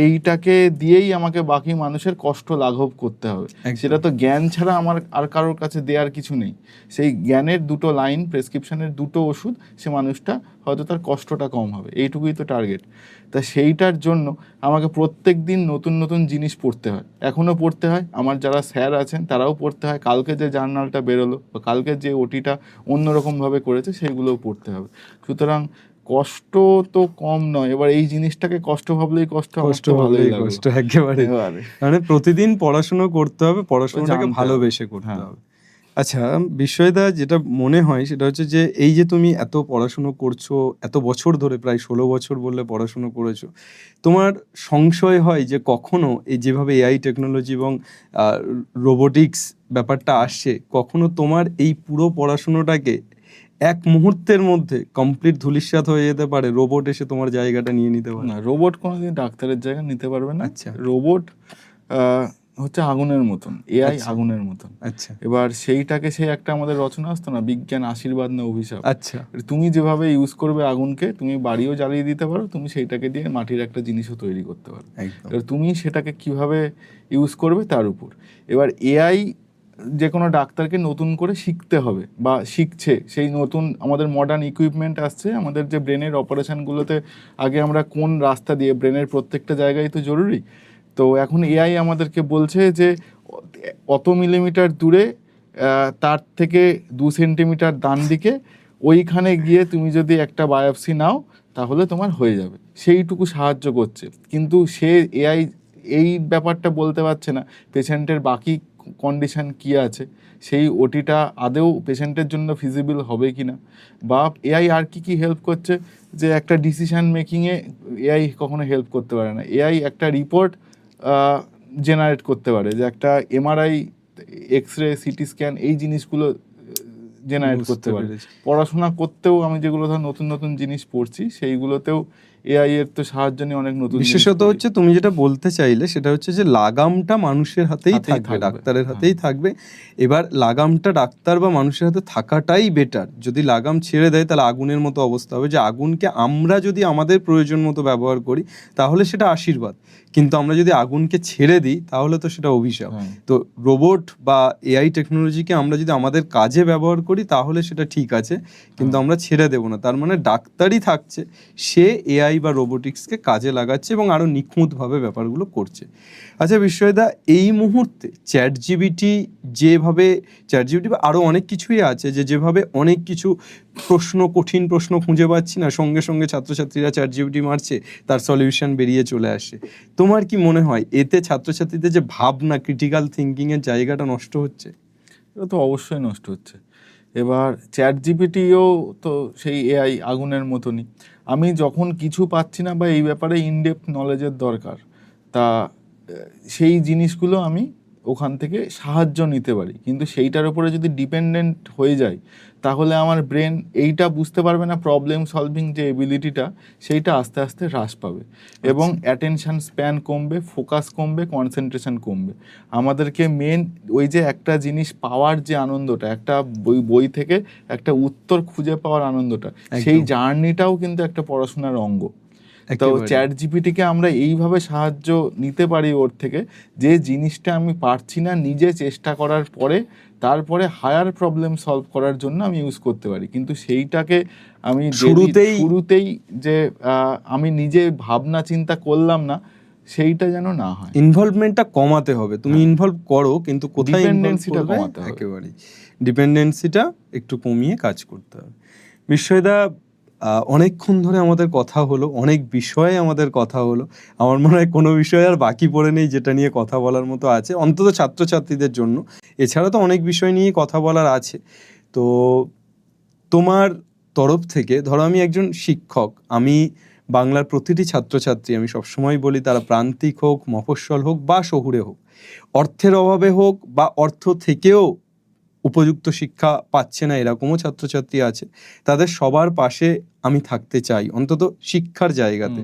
এইটাকে দিয়েই আমাকে বাকি মানুষের কষ্ট লাঘব করতে হবে, সেটা তো জ্ঞান ছাড়া আমার আর কারোর কাছে দেওয়ার কিছু নেই। সেই জ্ঞানের দুটো লাইন, প্রেসক্রিপশনের দুটো ওষুধ, সে মানুষটা হয়তো তার কষ্টটা কম হবে, এইটুকুই তো টার্গেট। তা সেইটার জন্য আমাকে প্রত্যেক দিন নতুন নতুন জিনিস পড়তে হয়, এখনও পড়তে হয়। আমার যারা স্যার আছেন তারাও পড়তে হয়, কালকে যে জার্নালটা বেরোলো বা কালকে যে ওটিটা অন্যরকমভাবে করেছে সেইগুলোও পড়তে হবে। সুতরাং কষ্ট তো কম নয়। এবার এই জিনিসটাকে কষ্ট ভাবলেই কষ্ট একেবারে, মানে প্রতিদিন পড়াশোনা করতে হবে, পড়াশোনাটাকে ভালোবেসে করতে হবে। আচ্ছা বিশ্বদা, যেটা মনে হয় সেটা হচ্ছে যে এই যে তুমি এত পড়াশুনো করছো, এত বছর ধরে, প্রায় 16 বছর বললে পড়াশুনো করেছো, তোমার সংশয় হয় যে কখনো এই যেভাবে এআই টেকনোলজি এবং রোবোটিক্স ব্যাপারটা আসছে, কখনো তোমার এই পুরো পড়াশুনোটাকে এক মুহূর্তের মধ্যে কমপ্লিট ধূলিসাৎ হয়ে যেতে পারে, রোবট এসে তোমার জায়গাটা নিয়ে নিতে পারে? না, রোবট কোনোদিন ডাক্তারের জায়গা নিতে পারবে না। আচ্ছা, রোবট হচ্ছে আগুনের মতন, এআই আগুনের মতন। আচ্ছা, এবার সেইটাকে, সেই একটা আমাদের রচনা আসতো না, বিজ্ঞান আশীর্বাদ না অভিশাপ। আচ্ছা, তুমি যেভাবে ইউজ করবে আগুনকে, তুমি বাড়িও জ্বালিয়ে দিতে পারো, তুমি সেইটাকে দিয়ে মাটির একটা জিনিসও তৈরি করতে পারো। এবার তুমি সেটাকে কিভাবে ইউজ করবে তার উপর। এবার এআই যে কোনো ডাক্তারকে নতুন করে শিখতে হবে বা শিখছে। সেই নতুন আমাদের মডার্ন ইকুইপমেন্ট আসছে, আমাদের যে ব্রেনের অপারেশনগুলোতে আগে আমরা কোন রাস্তা দিয়ে, ব্রেনের প্রত্যেকটা জায়গায় তো জরুরি, তো এখন এআই আমাদেরকে বলছে যে অত মিলিমিটার দূরে, তার থেকে 2 সেন্টিমিটার ডান দিকে, ওইখানে গিয়ে তুমি যদি একটা বায়োপসি নাও তাহলে তোমার হয়ে যাবে। সেইটুকু সাহায্য করছে, কিন্তু সে এআই এই ব্যাপারটা বলতে পারছে না পেশেন্টের বাকি কন্ডিশন কি আছে, সেই ওটিটা আদেও পেশেন্টের জন্য ফিজিবল হবে কি না। বা এআই আর কি হেল্প করছে, যে একটা ডিসিশন মেকিংয়ে এআই কখনো হেল্প করতে পারে না। এআই একটা রিপোর্ট জেনারেট করতে পারে, যে একটা এমআরআই, এক্সরে, সিটি স্ক্যান, এই জিনিসগুলো জেনারেট করতে পারে। পড়াশোনা করতেও আমি যেগুলো ধর নতুন নতুন জিনিস পড়ছি, সেইগুলোতেও এআই এর তো সাহায্য নিয়ে অনেক নতুন জিনিস বিশেষত করি। হচ্ছে তুমি যেটা বলতে চাইলে সেটা হচ্ছে যে লাগামটা মানুষের হাতেই থাকবে, ডাক্তারের হাতেই থাকবে। এবার লাগামটা ডাক্তার বা মানুষের হাতে থাকাটাই বেটার। যদি লাগাম ছেড়ে দেয় তাহলে আগুনের মতো অবস্থা হবে, যে আগুনকে আমরা যদি আমাদের প্রয়োজন মতো ব্যবহার করি তাহলে সেটা আশীর্বাদ, কিন্তু আমরা যদি আগুনকে ছেড়ে দিই তাহলে তো সেটা অভিশাপ। তো রোবট বা এআই টেকনোলজিকে আমরা যদি আমাদের কাজে ব্যবহার করি তাহলে সেটা ঠিক আছে, কিন্তু আমরা ছেড়ে দেবো না। তার মানে ডাক্তারই থাকছে, সে এআই বা রোবোটিক্সকে কাজে লাগাচ্ছে এবং আরও নিখুঁতভাবে ব্যাপারগুলো করছে। আচ্ছা বিশ্বজিৎদা, এই মুহূর্তে চ্যাটজিপিটি যেভাবে, চ্যাটজিপিটি বা আরও অনেক কিছুই আছে যেভাবে অনেক কিছু কঠিন প্রশ্ন খুঁজে পাচ্ছি না, সঙ্গে সঙ্গে ছাত্রছাত্রীরা চ্যাটজিপিটি মারছে, তার সলিউশন বেরিয়ে চলে আসে। তোমার কি মনে হয় এতে ছাত্রছাত্রীদের যে ভাবনা, ক্রিটিক্যাল থিঙ্কিংয়ের জায়গাটা নষ্ট হচ্ছে? এটা তো অবশ্যই নষ্ট হচ্ছে। এবার চ্যাট জিপিটিও তো সেই এআই আগুনের মতনই। আমি যখন কিছু পাচ্ছি না বা এই ব্যাপারে ইনডেপথ নলেজের দরকার, তা সেই জিনিসগুলো আমি ওখান থেকে সাহায্য নিতে পারি, কিন্তু সেইটার উপরে যদি ডিপেন্ডেন্ট হয়ে যায় তাহলে আমার ব্রেন এইটা বুঝতে পারবে না, প্রবলেম সলভিং যে এবিলিটিটা সেইটা আস্তে আস্তে হ্রাস পাবে এবং অ্যাটেনশন স্প্যান কমবে, ফোকাস কমবে, কনসেন্ট্রেশন কমবে। আমাদেরকে মেন ওই যে একটা জিনিস পাওয়ার যে আনন্দটা, একটা বই থেকে একটা উত্তর খুঁজে পাওয়ার আনন্দটা, সেই জার্নিটাও কিন্তু একটা পড়াশোনার অঙ্গ। তো চ্যাট জিপিটিকে আমরা এইভাবে সাহায্য নিতে পারি ওর থেকে, যে জিনিসটা আমি পারছি না নিজে চেষ্টা করার পরে তারপরে হায়ার প্রবলেম সলভ করার জন্য আমি ইউজ করতে পারি, কিন্তু সেইটাকে আমি শুরুতেই যে আমি নিজে ভাবনা চিন্তা করলাম না, সেইটা যেন না হয়। ইনভলভমেন্টটা কমাতে হবে। তুমি ইনভলভ করো, কিন্তু কোথায় ডিপেন্ডেন্সিটা কমাতে হবে। একেবারেই ডিপেন্ডেন্সিটা একটু কমিয়ে কাজ করতে হবে। বিশ্বজিৎদা, অনেকক্ষণ ধরে আমাদের কথা হলো, অনেক বিষয়ে আমাদের কথা হলো। আমার মনে হয় কোনো বিষয় আর বাকি পড়ে নেই যেটা নিয়ে কথা বলার মতো আছে, অন্তত ছাত্রছাত্রীদের জন্য। এছাড়া তো অনেক বিষয় নিয়ে কথা বলার আছে। তো তোমার তরফ থেকে, ধরো আমি একজন শিক্ষক, আমি বাংলার প্রতিটি ছাত্রছাত্রী, আমি সবসময় বলি তারা প্রান্তিক হোক, মফস্বল হোক বা শহুরে হোক, অর্থের অভাবে হোক বা অর্থ থেকেও উপযুক্ত শিক্ষা পাচ্ছে না এরকমও ছাত্রছাত্রী আছে, তাদের সবার পাশে আমি থাকতে চাই, অন্তত শিক্ষার জায়গাতে।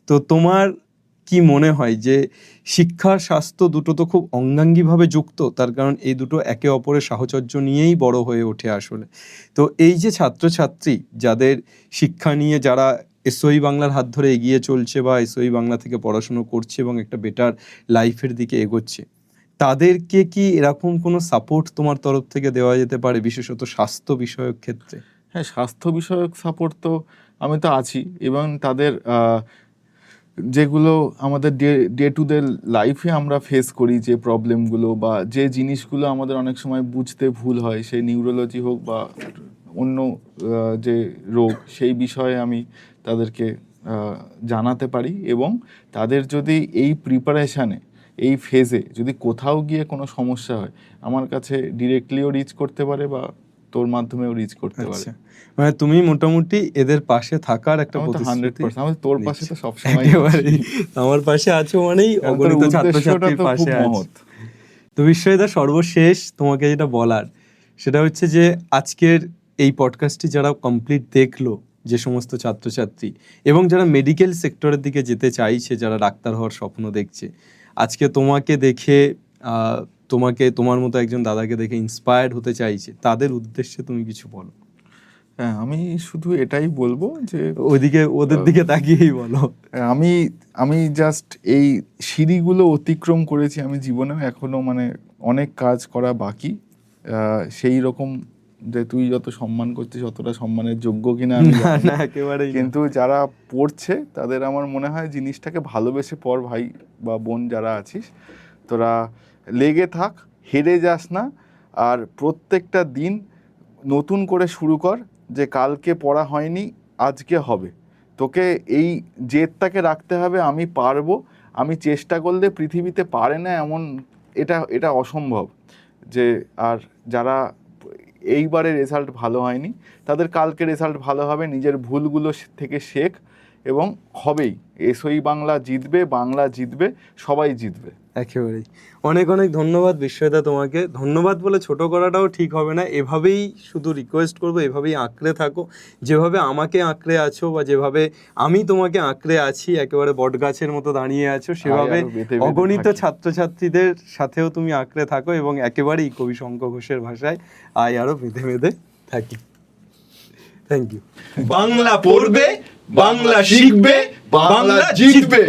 তো তোমার কি মনে হয় যে শিক্ষা স্বাস্থ্য দুটো তো খুব অঙ্গাঙ্গিভাবে যুক্ত, তার কারণ এই দুটো একে অপরের সাহচর্য নিয়েই বড় হয়ে ওঠে আসলে। তো এই যে ছাত্রছাত্রী যাদের শিক্ষা নিয়ে, যারা এসওই বাংলার হাত ধরে এগিয়ে চলছে বা এসওই বাংলা থেকে পড়াশুনো করছে এবং একটা বেটার লাইফের দিকে এগোচ্ছে, তাদেরকে কি এরকম কোনো সাপোর্ট তোমার তরফ থেকে দেওয়া যেতে পারে, বিশেষত স্বাস্থ্য বিষয়ক ক্ষেত্রে? হ্যাঁ, স্বাস্থ্য বিষয়ক সাপোর্ট তো আমি তো আছি, এবং তাদের যেগুলো আমাদের ডে টু ডে লাইফে আমরা ফেস করি, যে প্রবলেমগুলো বা যে জিনিসগুলো আমাদের অনেক সময় বুঝতে ভুল হয়, সেই নিউরোলজি হোক বা অন্য যে রোগ, সেই বিষয়ে আমি তাদেরকে জানাতে পারি। এবং তাদের যদি এই প্রিপারেশানে, এই ফেজে যদি কোথাও গিয়ে কোনো সমস্যা হয়, আমার কাছে ডিরেক্টলিও রিচ করতে পারে বা তোর মাধ্যমেও রিচ করতে পারে। মানে তুমি মোটামুটি এদের পাশে থাকার একটা প্রতিশ্রুতি। 100%, আমি তোর পাশে তো সবসময় একেবারে আমার পাশে আছো, মানেই অগণিত ছাত্রছাত্রীর পাশে আছি। তো বিশ্বজিৎদা, সর্বশেষ তোমাকে যেটা বলার সেটা হচ্ছে যে আজকের এই পডকাস্টটি যারা কমপ্লিট দেখলো, যে সমস্ত ছাত্রছাত্রী এবং যারা মেডিকেল সেক্টরের দিকে যেতে চাইছে, যারা ডাক্তার হওয়ার স্বপ্ন দেখছে, আজকে তোমাকে দেখে, তোমার মতো একজন দাদাকে দেখে ইন্সপায়ার্ড হতে চাইছে, তাদের উদ্দেশ্যে তুমি কিছু বলো। হ্যাঁ, আমি শুধু এটাই বলবো যে ওদের দিকে তাকিয়েই বলো। আমি জাস্ট এই সিঁড়িগুলো অতিক্রম করেছি আমি জীবনে, এখনো মানে অনেক কাজ করা বাকি। সেই রকম যে তুই যত সম্মান করছিস অতটা সম্মানের যোগ্য কিনা আমি জানি না, একেবারেই। কিন্তু যারা পড়ছে তাদের আমার মনে হয় জিনিসটাকে ভালোবেসে পড় ভাই বা বোন যারা আছিস, তোরা লেগে থাক, হেরে যাস না, আর প্রত্যেকটা দিন নতুন করে শুরু কর, যে কালকে পড়া হয়নি আজকে হবে। তোকে এই জেদটাকে রাখতে হবে, আমি পারবো, আমি চেষ্টা করলে পৃথিবীতে পারে না এমন, এটা অসম্ভব। যে আর যারা এইবারে রেজাল্ট ভালো হয়নি তাদের কালকে রেজাল্ট ভালো হবে, নিজের ভুলগুলো থেকে শেখ এবং হবেই। এসওই বাংলা জিতবে, বাংলা জিতবে, সবাই জিতবে। একেবারেই। অনেক অনেক ধন্যবাদ বিস্ময়দা তোমাকে। ধন্যবাদ বলে ছোট করাটাও ঠিক হবে না, এভাবেই শুধু রিকোয়েস্ট করবো, এভাবেই আঁকড়ে থাকো, যেভাবে আমাকে আঁকড়ে আছো বা যেভাবে আমি তোমাকে আঁকড়ে আছি, একেবারে বটগাছের মতো দাঁড়িয়ে আছো, সেভাবে আরো বেঁধে বেঁধে অগণিত থাকি। ছাত্রছাত্রীদের সাথেও তুমি আঁকড়ে থাকো এবং একেবারেই কবি শঙ্খ ঘোষের ভাষায় আরও বেঁধে বেঁধে থাকি। Thank you. বাংলা পড়বে, বাংলা শিখবে, বাংলা জিতবে।